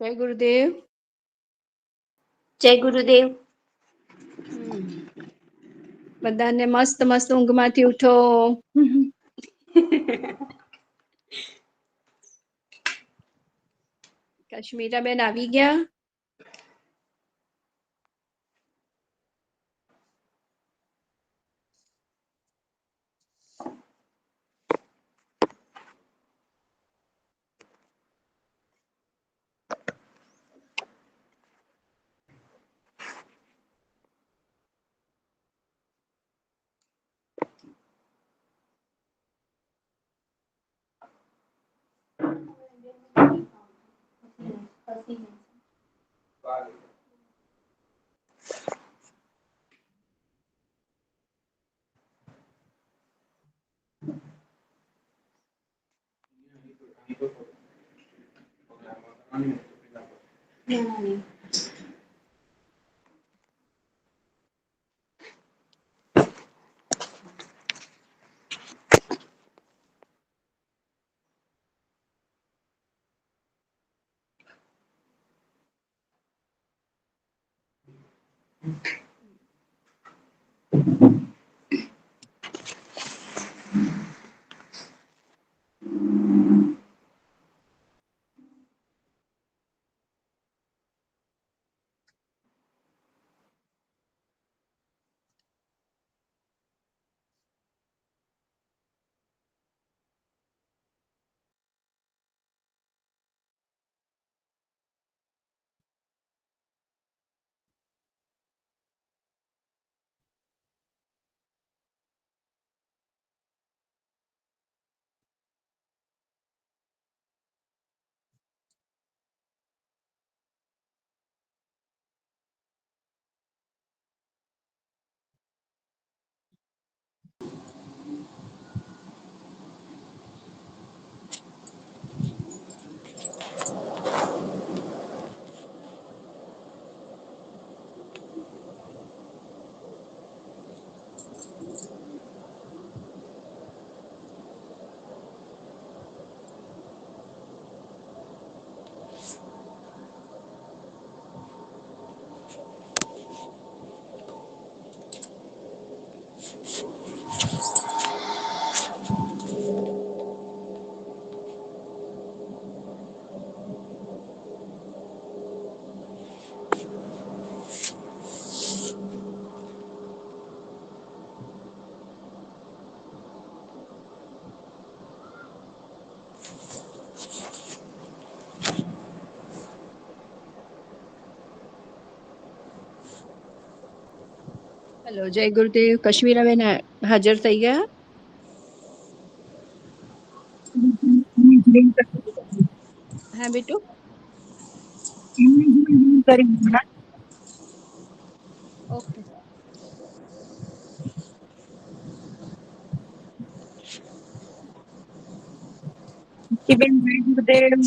જય ગુરુદેવ. જય ગુરુદેવ. બધાને મસ્ત મસ્ત ઊંઘમાંથી ઉઠો. કાશ્મીરાબેન આવી ગયા? હેલો, જય ગુરુદેવ. કાશ્મીરાબેન હાજર થઈ ગયા? હા બેટુ. ઓકે. બેન જય ગુરુદેવ.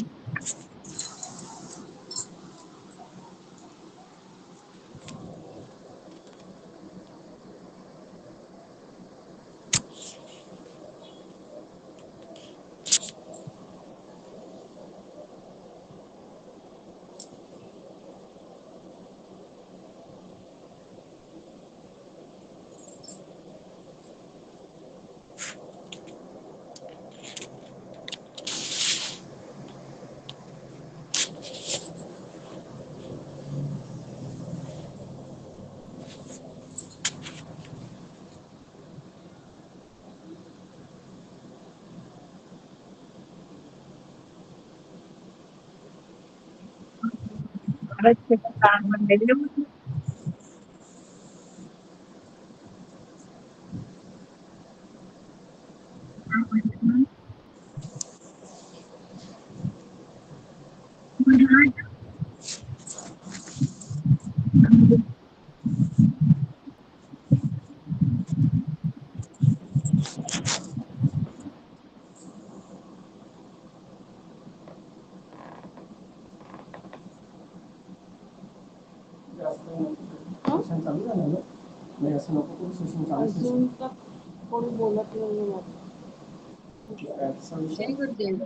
જય ગુરુદેવ.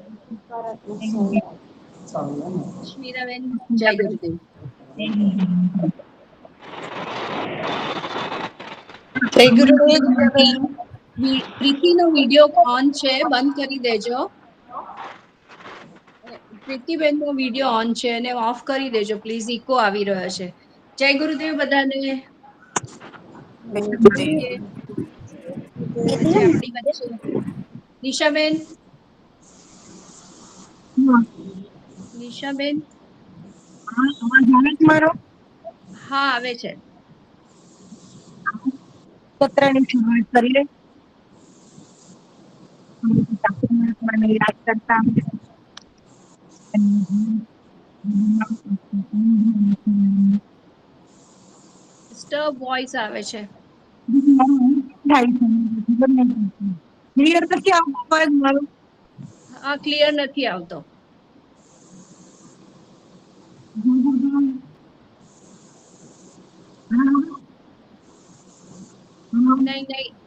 કશ્મીરાબેન, જય ગુરુદેવ. જય ગુરુદેવ બેન. પ્રીતિનો વિડિયો ઓન છે, બંધ કરી દેજો. પ્રીતિબેનનો વિડિયો ઓન છે અને ઓફ કરી દેજો પ્લીઝ, ઇકો આવી રહ્યો છે. જય ગુરુદેવ બધાને. આપણી વચ્ચે નિશાબેન, નિશાબેન, મારો હા આવે છે. સત્રની શરૂઆત કરીએ. મને યાદ કરતા ડિસ્ટર્બ વોઇસ આવે છે. ક્લિયર નથી આવતો અવાજ મારો? હા, ક્લિયર નથી આવતો. નહીં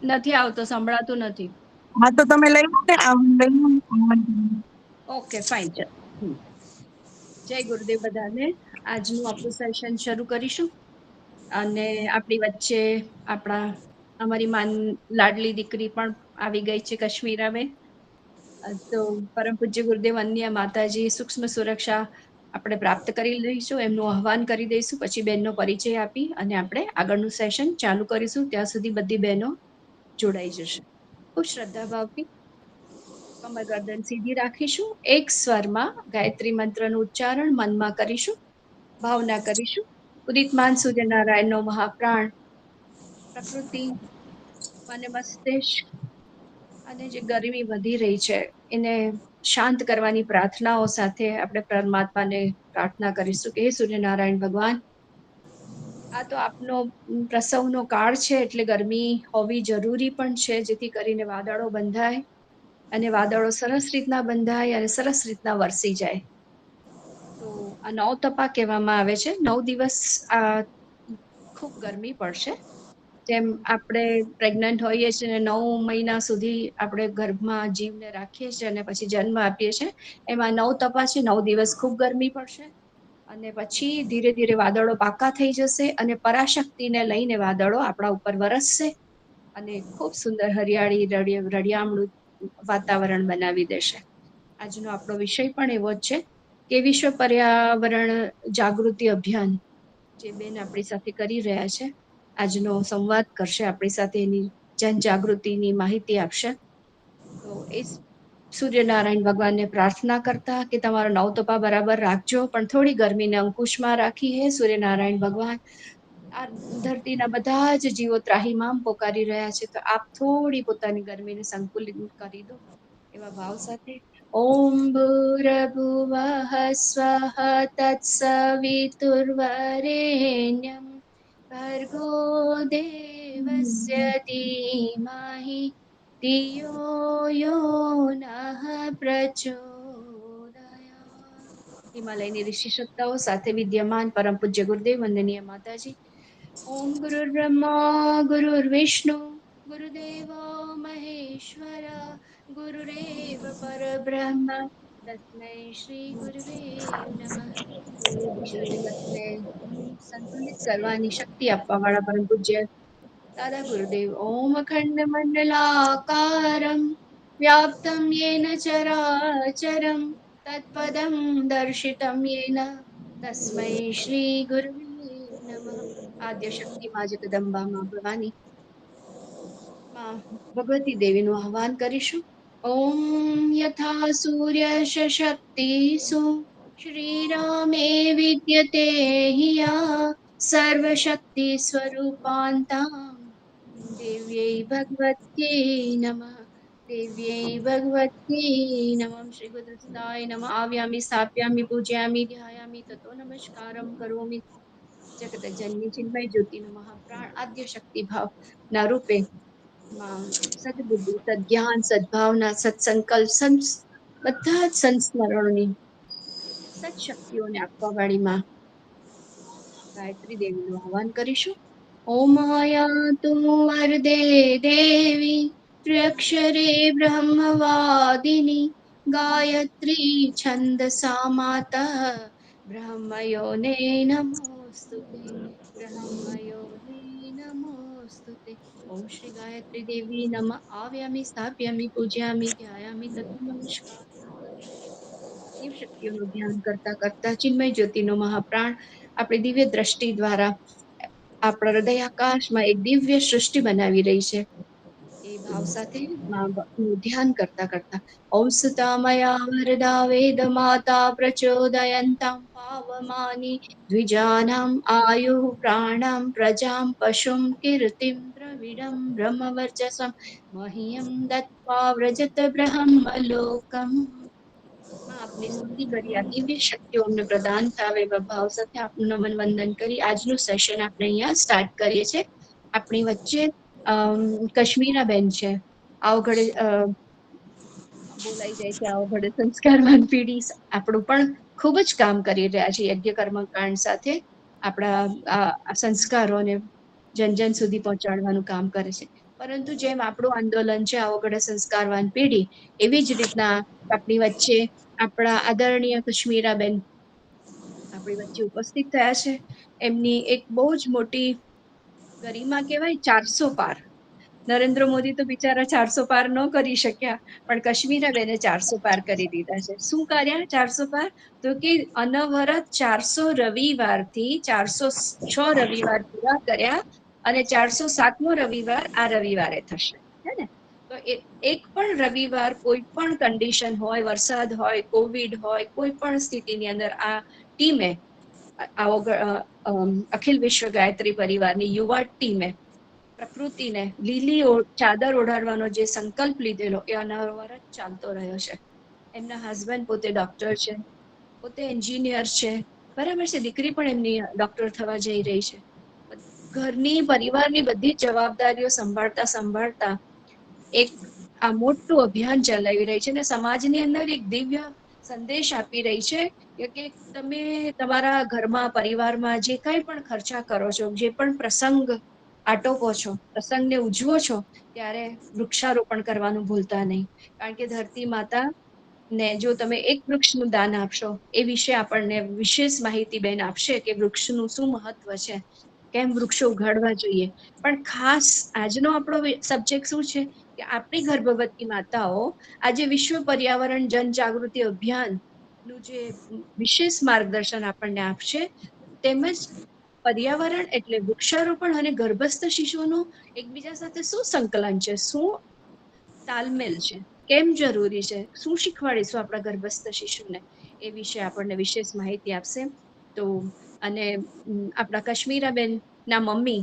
નથી આવતો, સંભળાતું નથી. હા તો તમે લઈ ઓકે ફાઇન. જય ગુરુદેવ બધાને. આજનું આપણું સેશન શરૂ કરીશું અને આપણી વચ્ચે અમારી લાડલી દીકરી પણ આવી ગઈ છે, કશ્મીરાબેન. તો પરમ પૂજ્ય ગુરુદેવ અન્ય માતાજી સૂક્ષ્મ સુરક્ષા આપણે પ્રાપ્ત કરી લઈશું, એમનું આહવાન કરી દઈશું, પછી બહેનનો પરિચય આપી અને આપણે આગળનું સેશન ચાલુ કરીશું. ત્યાં સુધી બધી બહેનો જોડાઈ જશે. ખૂબ શ્રદ્ધા ભાવથી કમર ગરદન સીધી રાખીશું. એક સ્વરમાં ગાયત્રી મંત્રનું ઉચ્ચારણ મનમાં કરીશું, ભાવના કરીશું. ઉદિતમાન સૂર્યનારાયણનો મહાપ્રાણ પ્રકૃતિ અને મસ્તિષ્ક અને જે ગરમી વધી રહી છે એને શાંત કરવાની પ્રાર્થનાઓ સાથે આપણે પરમાત્માને પ્રાર્થના કરીશું કે હે સૂર્યનારાયણ ભગવાન, આ તો આપનો પ્રસવનો કાળ છે એટલે ગરમી હોવી જરૂરી પણ છે, જેથી કરીને વાદળો બંધાય અને વાદળો સરસ રીતના બંધાય અને સરસ રીતના વરસી જાય. તો આ 9 તપા કહેવામાં આવે છે. 9 દિવસ આ ખૂબ ગરમી પડશે. જેમ આપણે પ્રેગ્નન્ટ હોઈએ છીએ અને 9 મહિના સુધી આપણે ગર્ભમાં જીવને રાખીએ છીએ અને પછી જન્મ આપીએ છીએ, એમાં 9 તપા છે. 9 દિવસ ખૂબ ગરમી પડશે અને પછી ધીરે ધીરે વાદળો પાકા થઈ જશે અને પરાશક્તિને લઈને વાદળો આપણા ઉપર વરસશે અને ખૂબ સુંદર હરિયાળી રળિયામણું વાતાવરણ બનાવી દેશે. આજનો આપણો વિષય પણ એવો જ છે કે વિશ્વ પર્યાવરણ જાગૃતિ અભિયાન જે બેન આપણી સાથે કરી રહ્યા છે, આજનો સંવાદ કરશે આપણી સાથે, એની જનજાગૃતિની માહિતી આપશે. તો એ સૂર્યનારાયણ ભગવાનને પ્રાર્થના કરતા કે તમારો 9 તપા બરાબર રાખજો, પણ થોડી ગરમીને અંકુશમાં રાખી. હે સૂર્યનારાયણ ભગવાન, આ ધરતીના બધા જ જીવો ત્રાહિમામ પોકારી રહ્યા છે, તો આપ થોડી પોતાની ગરમીને સંકુલિત કરી દો એવા ભાવ સાથે ઓમ ભૂરભુવઃ સ્વઃ તત્સવિતુર્વરેણ્યં ભર્ગો દેવસ્ય ધીમહિ ધિયો યો નઃ પ્રચોદયાત. હિમાલયની ઋષિ સત્તાઓ સાથે વિદ્યમાન પરમ પૂજ્ય ગુરુદેવ વંદનીય માતાજી. ઓમ ગુરુર્બ્રહ્મા ગુરુર્વિષ્ણુ ગુરુદેવો મહેશ્વર ગુરુરેવ પરબ્રહ્મ તસ્મૈ શ્રી ગુરુવે નમઃ. જગતને સંતુલિત કરવાની શક્તિ આપવા વાળા પરમ પૂજ્ય દાદા ગુરુદેવ ઓમ અખંડ મંડલાકારમ વ્યાપ્તમ યેન ચરાચરમ તત્પદમ દર્શિતમ યેન તસ્મૈ શ્રી ગુરુવે નમઃ. આદ્ય શક્તિ માં જગદંબા માં ભવાની માં ભગવતી દેવીનું આહવાન કરીશું. ઓમ યથા સૂર્ય શક્તિષુ શ્રીરામે વિદ્યતે હિયા સર્વશક્તિ સ્વરૂપાંતામ દેવ્યૈ ભગવત્यै નમઃ. દેવ્યૈ ભગવત્यै નમઃ. શ્રી ગુરુદેવતાય નમઃ. આવ્યામિ સ્થાપ્યામિ પૂજયામિ ધ્યાયામિ તતો નમસ્કારમ કરોમિ. જગત જનની ચિન્મય જ્યોતિનો મહાપ્રાણ આદ્ય શક્તિ ભાવ ના રૂપે સદબુદ્ધિ, સદજ્ઞાન, સદભાવના, સત્સંકલ્પ, બધા જ સંસ્મરણોની સત્શક્તિઓને આપવા વાળી માં ગાયત્રી દેવીનું આહવાન કરીશું. ઓમ આયાતુ વરદે દેવી ત્ર્યક્ષરે બ્રહ્મવાદિની गायत्री छन्दसा माता ब्रह्मयोने नमोस्तुते ब्रह्मयोने नमोस्तुते। ओम श्री गायत्री देवी नमः। आव्यामि स्थाप्यामि पूज्यामि ध्यायामि तत् नमस्कार। દિવ્ય શક્તિઓનું ધ્યાન કરતા કરતા ચિન્મય જ્યોતિનો મહાપ્રાણ આપણી દિવ્ય દ્રષ્ટિ દ્વારા આપણા હૃદયાકાશમાં એક દિવ્ય સૃષ્ટિ બનાવી રહી છે. એ ભાવ સાથે નું ધ્યાન કરતા કરતા ઓમ સુતામયા વરદા વેદ માતા પ્રચોદયંતામ પાવમાની દ્વિજાનામ આયુ પ્રાણામ પ્રજામ પશુમ કીર્તિમ દ્રવિડમ બ્રહ્મવર્ચસમ મહિયમ દત્વા વ્રજત બ્રહ્મલોકમ. આપની સ્તુતિ કરી આ દિવ્ય શક્તિઓ અમને પ્રદાન થાવ એવા ભાવ સાથે આપનું નમન વંદન કરી આજનું સેશન આપણે અહીંયા સ્ટાર્ટ કરીએ છીએ. આપણી વચ્ચે કશ્મીરા બેન છે. આવઘડે બોલાઈ જાય છે આવઘડે સંસ્કારવાન પેઢી આપણું પણ ખૂબ જ કામ કરી રહ્યા છે. યજ્ઞ કર્મકાંડ સાથે આપણા સંસ્કારોને જન જન સુધી પહોંચાડવાનું કામ કરે છે. પરંતુ જેમ આપણું આંદોલન છે આવઘડે સંસ્કારવાન પેઢી, એવી જ રીતના આપણી વચ્ચે આપણા આદરણીય કશ્મીરાબેન આપણી વચ્ચે ઉપસ્થિત થયા છે. એમની એક બહુ જ મોટી ગરિમા કહેવાય 400 પાર. નરેન્દ્ર મોદી તો બિચારા 400 પાર ન કરી શક્યા, પણ કશ્મીરાબેને 400 પાર કરી દીધા છે. શું કર્યા 400 પાર? તો કે અનવરત 400 રવિવારથી 406 રવિવાર પૂરા કર્યા અને 407મો રવિવાર આ રવિવારે થશે. હે ને? તો એક પણ રવિવાર કોઈ પણ કન્ડિશન હોય, વરસાદ હોય, કોવિડ હોય, કોઈ પણ સ્થિતિની અંદર આ ટીમે અખિલ વિશ્વ ગાયત્રી પરિવારની યુવા ટીમે પ્રકૃતિને લીલી ચાદર ઓઢાડવાનો જે સંકલ્પ લીધેલો એ અનવરત ચાલતો રહ્યો છે. એમના હસબન્ડ પોતે ડોક્ટર છે, પોતે એન્જિનિયર છે, બરાબર છે. દીકરી પણ એમની ડોક્ટર થવા જઈ રહી છે. ઘરની પરિવારની બધી જવાબદારીઓ સંભાળતા સંભાળતા એક આ મોટું અભિયાન ચલાવી રહી છે અને સમાજની અંદર એક દિવ્ય સંદેશ આપી રહી છે કે તમે તમારા ઘરમાં, પરિવારમાં જે કંઈ પણ ખર્ચા કરો છો, જે પણ પ્રસંગ આટોપો છો, પ્રસંગને ઉજવો છો, ત્યારે વૃક્ષારોપણ કરવાનું ભૂલતા નહીં. કારણ કે ધરતી માતા ને જો તમે એક વૃક્ષનું દાન આપશો, એ વિશે આપણને વિશેષ માહિતી બેન આપશે કે વૃક્ષનું શું મહત્વ છે, કેમ વૃક્ષો ઉગાડવા જોઈએ. પણ ખાસ આજનો આપણો સબ્જેક્ટ શું છે કે આપણી ગર્ભવતી માતાઓ આજે વિશ્વ પર્યાવરણ જનજાગૃતિ અભિયાન નું જે વિશેષ માર્ગદર્શન આપણને આપશે. તેમજ પર્યાવરણ એટલે વૃક્ષારોપણ અને ગર્ભસ્થ શિશુઓનું એકબીજા સાથે શું સંકલન છે, શું તાલમેલ છે, કેમ જરૂરી છે, શું શીખવાડીશું આપણા ગર્ભસ્થ શિશુને, એ વિશે આપણને વિશેષ માહિતી આપશે. તો અને આપણા કશ્મીરાબેન ના મમ્મી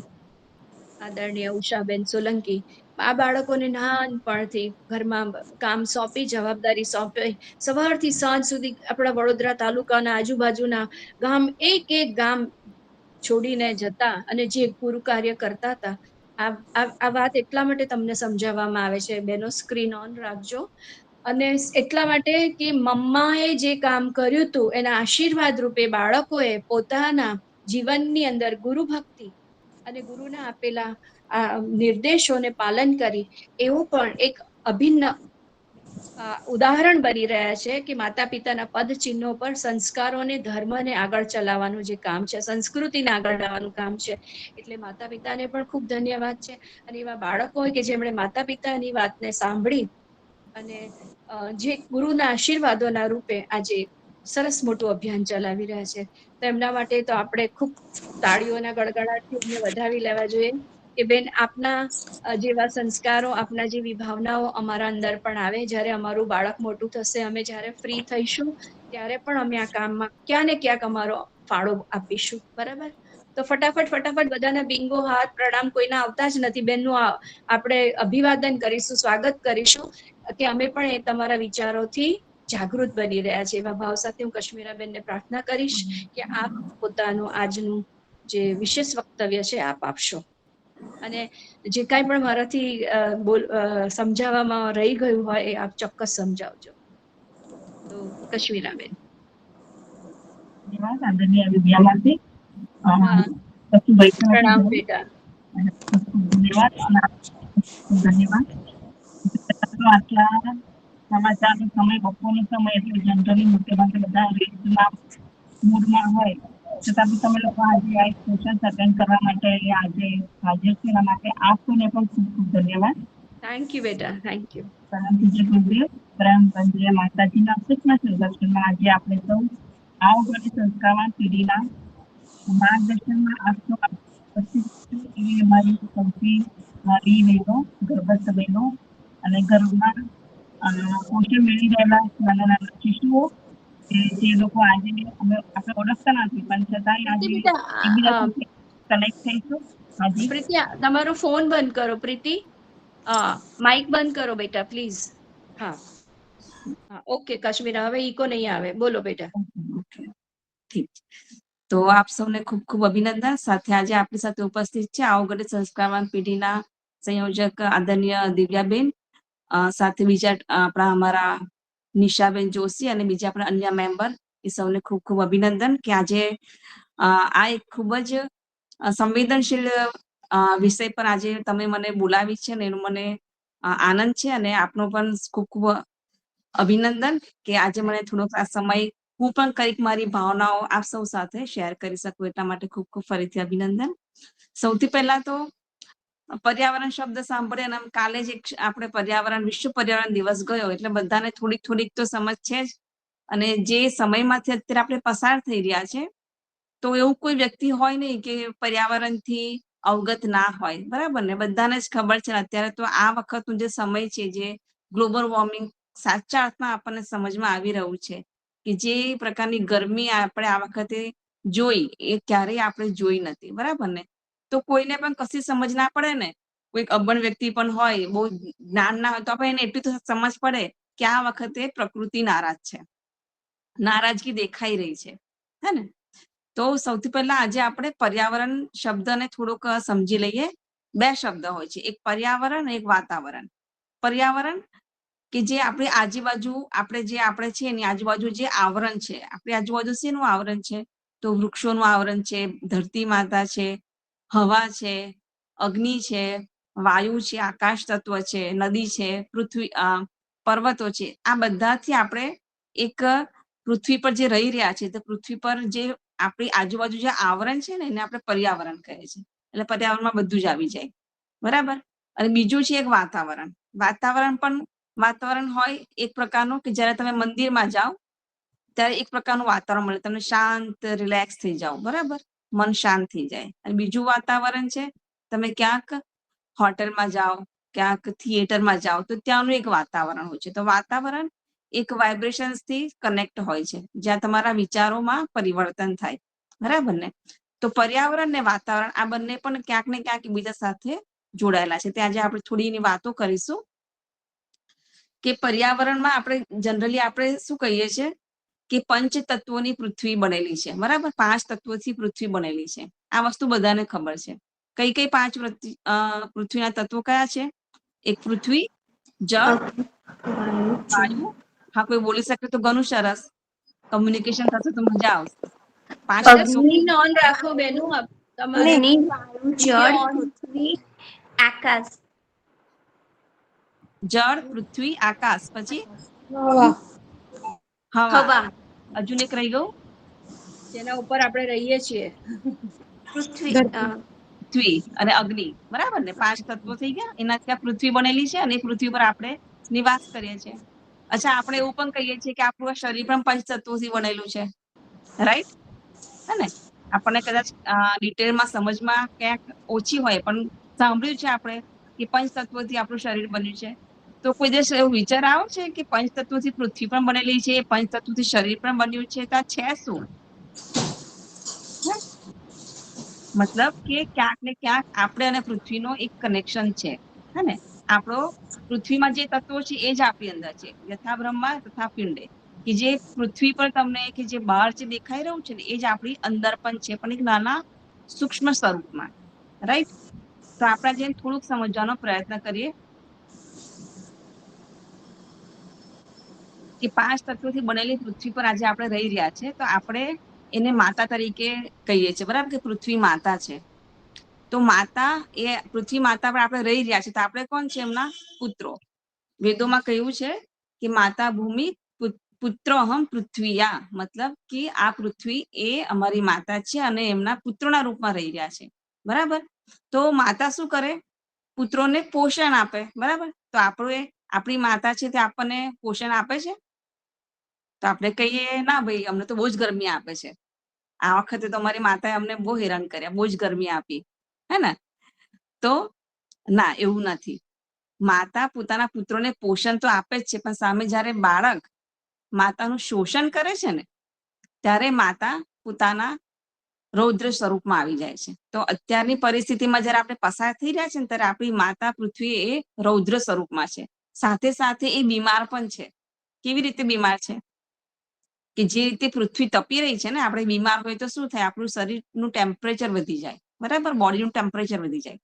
આદરણીય ઉષાબેન સોલંકી આ બાળકોને નાનપણથી ઘરમાં કામ સોંપી, જવાબદારી સોંપી, સવારથી સાંજ સુધી આપણા વડોદરા તાલુકાના આજુબાજુના ગામ એક ગામ છોડીને જતા અને જે પૂરું કાર્ય કરતા હતા. આ વાત એટલા માટે તમને સમજાવવામાં આવે છે. બેનો સ્ક્રીન ઓન રાખજો. અને એટલા માટે કે મમ્માએ જે કામ કર્યું હતું એના આશીર્વાદ રૂપે બાળકોએ પોતાના જીવનની અંદર ગુરુ ભક્તિ અને ગુરુના આપેલા નિર્દેશોને પાલન કરી એવું પણ એક અભિન્ન ઉદાહરણ બની રહ્યા છે કે માતા પિતાના પદ ચિહ્નો પર સંસ્કારોને, ધર્મને આગળ ચલાવવાનું જે કામ છે, સંસ્કૃતિને આગળ લાવવાનું કામ છે. એટલે માતા પિતાને પણ ખૂબ ધન્યવાદ છે. અને એવા બાળકો કે જેમણે માતા પિતાની વાતને સાંભળી અને જે ગુરુના આશીર્વાદોના રૂપે આજે સરસ મોટું અભિયાન ચલાવી રહ્યા છે. તો એમના માટે તો આપણે ખૂબ તાળીઓના ગડગડાટથી એમને વધાવી લેવા જોઈએ કે બેન, આપના જેવા સંસ્કારો, આપના જેવી ભાવનાઓ અમારા અંદર પણ આવે. જ્યારે અમારું બાળક મોટું થશે, અમે જ્યારે ફ્રી થઈશું, ત્યારે પણ અમે આ કામમાં ક્યાં ને ક્યાંક અમારો ફાળો આપીશું. બરાબર? તો ફટાફટ બધાના બિંગો, હાથ, પ્રણામ કોઈના આવતા જ નથી. બેનનું આપણે અભિવાદન કરીશું, સ્વાગત કરીશું કે અમે પણ એ તમારા વિચારોથી જાગૃત બની રહ્યા છે. એવા ભાવ સાથે હું કશ્મીરાબેનને પ્રાર્થના કરીશ કે આપ પોતાનું આજનું જે વિશેષ વક્તવ્ય છે આપ આપશો. અને જે કાંઈ પણ મારાથી સમજાવવામાં રહી ગયું હોય એ આપ ચોક્કસ સમજાવજો. તો કશ્મીરાબેન. ધન્યવાદ આદરણીય વિદ્યામાંથી હા, પ્રણામ બેટા. ધન્યવાદ. આટલા સમાચારનો સમય બપોરનો સમય એટલે જનરલી મોટે ભાગે બધા રેસ્ટના મૂડમાં હોય, છતાં બી તમે લોકો આજે આ સેશન અટેન્ડ કરવા માટે અહીંયા આજે હાજર છે એના માટે આપને પણ ખૂબ ખૂબ ધન્યવાદ. થેન્ક યુ બેટા, થેન્ક યુ. પરંતુ જે ગુરુદેવ બ્રહ્મચર્ય માતાજીના સૂક્ષ્મ સંરક્ષણમાં આજે આપણે સૌ આવનારી સંસ્કારવાન પેઢીના માર્ગદર્શનમાં આપનો એવી અમારી સૌથી મારી બહેનો, ગર્ભસ્થ બહેનો અને ગર્ભમાં પોષણ મેળવી રહેલા નાના નાના શિશુઓ જે લોકો આજે આપણે ઓળખતા નથી પણ છતાંય આજે એકબીજા સાથે કનેક્ટ થઈશું. હાજી પ્રીતિ, તમારો ફોન બંધ કરો. પ્રીતિ, માઇક બંધ કરો બેટા પ્લીઝ. હા હા, ઓકે કાશ્મીરા, હવે ઈકો નહીં આવે. બોલો બેટા. ઠીક. તો આપ સૌને ખૂબ ખૂબ અભિનંદન. સાથે આજે આપણી સાથે ઉપસ્થિત છે આવગઢ સંસ્કારવાન પેઢીના સંયોજક આદરણીય દિવ્યાબેન, સાથે બીજા આપણા અમારા નિશાબેન જોશી અને બીજા આપણા અન્ય મેમ્બર. એ સૌને ખૂબ ખૂબ અભિનંદન કે આજે આ એક ખૂબ જ સંવેદનશીલ વિષય પર આજે તમે મને બોલાવી છે અને એનું મને આનંદ છે અને આપનો પણ ખૂબ ખૂબ અભિનંદન કે આજે મને થોડોક આ સમય હું પણ કંઈક મારી ભાવનાઓ આપ સૌ સાથે શેર કરી શકું, એટલા માટે ખૂબ ખૂબ ફરીથી અભિનંદન. સૌથી પહેલા તો પર્યાવરણ શબ્દ સાંભળે અને કાલે જ આપણે પર્યાવરણ વિશ્વ પર્યાવરણ દિવસ ગયો એટલે બધાને થોડીક થોડીક તો સમજ છે જ. અને જે સમયમાંથી અત્યારે આપણે પસાર થઈ રહ્યા છે તો એવું કોઈ વ્યક્તિ હોય નહીં કે પર્યાવરણથી અવગત ના હોય, બરાબર ને? બધાને જ ખબર છે. અત્યારે તો આ વખતનું જે સમય છે, જે ગ્લોબલ વોર્મિંગ સાચા અર્થમાં આપણને સમજમાં આવી રહ્યું છે કે જે પ્રકારની ગરમી આપણે આ વખતે જોઈ એ ક્યારેય આપણે જોઈ નથી, બરાબર ને? તો કોઈને પણ કશી સમજ ના પડે ને, કોઈક અભણ વ્યક્તિ પણ હોય, બહુ જ્ઞાન ના હોય, તો આપણે એને એટલી તો સમજ પડે કે આ વખતે પ્રકૃતિ નારાજ છે, નારાજગી દેખાઈ રહી છે, હે ને? તો સૌથી પહેલા આજે આપણે પર્યાવરણ શબ્દને થોડુંક સમજી લઈએ. બે શબ્દ હોય છે, એક પર્યાવરણ અને એક વાતાવરણ. પર્યાવરણ કે જે આપણી આજુબાજુ આપણે છે એની આજુબાજુ જે આવરણ છે, આપણી આજુબાજુ શેનું આવરણ છે? તો વૃક્ષોનું આવરણ છે, ધરતી માતા છે, હવા છે, અગ્નિ છે, વાયુ છે, આકાશ તત્વ છે, નદી છે, પૃથ્વી, પર્વતો છે. આ બધાથી આપણે એક પૃથ્વી પર જે રહી રહ્યા છે, તો પૃથ્વી પર જે આપણી આજુબાજુ જે આવરણ છે ને એને આપણે પર્યાવરણ કહે છે. એટલે પર્યાવરણમાં બધું જ આવી જાય, બરાબર? અને બીજું છે એક વાતાવરણ. વાતાવરણ હોય એક પ્રકારનું કે જયારે તમે મંદિરમાં જાઓ ત્યારે એક પ્રકારનું વાતાવરણ મળે, તમને શાંત, રિલેક્સ થઈ જાઓ, બરાબર? મન શાંત થઈ જાય. અને બીજું વાતાવરણ છે, તમે ક્યાંક હોટેલમાં જાઓ, ક્યાંક થિયેટરમાં જાઓ, તો ત્યાંનું એક વાતાવરણ હોય છે. તો વાતાવરણ એક વાઇબ્રેશન્સથી કનેક્ટ હોય છે, જ્યાં તમારા વિચારોમાં પરિવર્તન થાય, બરાબર ને? તો પર્યાવરણ ને વાતાવરણ આ બંને પણ ક્યાંક ને ક્યાંક બીજા સાથે જોડાયેલા છે. ત્યાં આજે આપણે થોડી એની વાતો કરીશું કે પર્યાવરણમાં આપણે જનરલી આપણે શું કહીએ છીએ કે પંચ તત્વોની પૃથ્વી બનેલી છે, બરાબર? 5 તત્વોથી પૃથ્વી બનેલી છે. આ વસ્તુ બધાને ખબર છે. કઈ કઈ 5 પૃથ્વીના તત્વો કયા છે? એક પૃથ્વી, જળ, વાયુ. હા, કોઈ બોલી શકે તો ઘણું સરસ. કમ્યુનિકેશન થશે તો મજા આવશે. 5 તત્વો. સ્ક્રીન ઓન રાખો બેનું, તમારે જળ, પૃથ્વી, આકાશ. જળ, પૃથ્વી, આકાશ, પછી હવા. હવા. હજુ એક રહી ગયું, જેના ઉપર આપણે રહીએ છીએ, પૃથ્વી અને અગ્નિ, બરાબર ને? 5 તત્વો થઈ ગયા. એનાથી આ પૃથ્વી બનેલી છે અને પૃથ્વી પર આપણે નિવાસ કરીએ છીએ. અચ્છા, આપણે એવું પણ કહીએ છીએ કે આપણું શરીર પણ 5 તત્વોથી બનેલું છે, રાઈટ? હે ને? આપણને કદાચ ડિટેલમાં સમજમાં ક્યાંક ઓછી હોય, પણ સાંભળ્યું છે આપણે કે 5 તત્વોથી આપણું શરીર બન્યું છે. તો કોઈ દિવસ એવો વિચાર આવ્યો છે કે 5 તત્વોથી પૃથ્વી પણ બનેલી છે, 5 તત્વોથી શરીર પણ બન્યું છે, તો આ છે શું? મતલબ કે ક્યાંક ને ક્યાંક આપણે અને પૃથ્વીનો એક કનેક્શન છે, હે ને? આપણો પૃથ્વીમાં જે તત્વો છે એ જ આપણી અંદર છે. યથા બ્રહ્મા તથા પિંડે, કે જે પૃથ્વી પર તમને કે જે બહાર જે દેખાઈ રહ્યું છે ને એ જ આપણી અંદર પણ છે, પણ એક નાના સૂક્ષ્મ સ્વરૂપમાં, રાઈટ? તો આપણે જેને થોડુંક સમજવાનો પ્રયત્ન કરીએ કે 5 તત્વોથી બનેલી પૃથ્વી પર આજે આપણે રહી રહ્યા છે, તો આપણે એને માતા તરીકે કહીએ છીએ, બરાબર? કે પૃથ્વી માતા છે. તો માતા એ પૃથ્વી માતા પર આપણે રહી રહ્યા છીએ, તો આપણે કોણ છે? એમના પુત્રો. વેદોમાં કહ્યું છે કે માતા ભૂમિ પુત્રોહમ પૃથ્વીયા, મતલબ કે આ પૃથ્વી એ અમારી માતા છે અને એમના પુત્રોના રૂપમાં રહી રહ્યા છે. બરાબર. તો માતા શું કરે? પુત્રોને પોષણ આપે. બરાબર. તો આપણી માતા છે તે આપણને પોષણ આપે છે. તો આપણે કહીએ ના ભાઈ, અમને તો બહુ જ ગરમી આપે છે, આ વખતે તો અમારી માતાએ અમને બહુ હેરાન કર્યા, બહુ જ ગરમી આપી, હે ને? તો ના, એવું નથી. માતા પોતાના પુત્રોને પોષણ તો આપે જ છે, પણ સામે જ્યારે બાળક માતાનું શોષણ કરે છે ને, ત્યારે માતા પોતાના રૌદ્ર સ્વરૂપમાં આવી જાય છે. તો અત્યારની પરિસ્થિતિમાં જયારે આપણે પસાર થઈ રહ્યા છે ને, ત્યારે આપણી માતા પૃથ્વી એ રૌદ્ર સ્વરૂપમાં છે. સાથે સાથે એ બીમાર પણ છે. કેવી રીતે બીમાર છે? કે જે રીતે પૃથ્વી તપી રહી છે ને, આપણે બીમાર હોય તો શું થાય? આપણું શરીરનું ટેમ્પરેચર વધી જાય. બરાબર. બોડીનું ટેમ્પરેચર વધી જાય,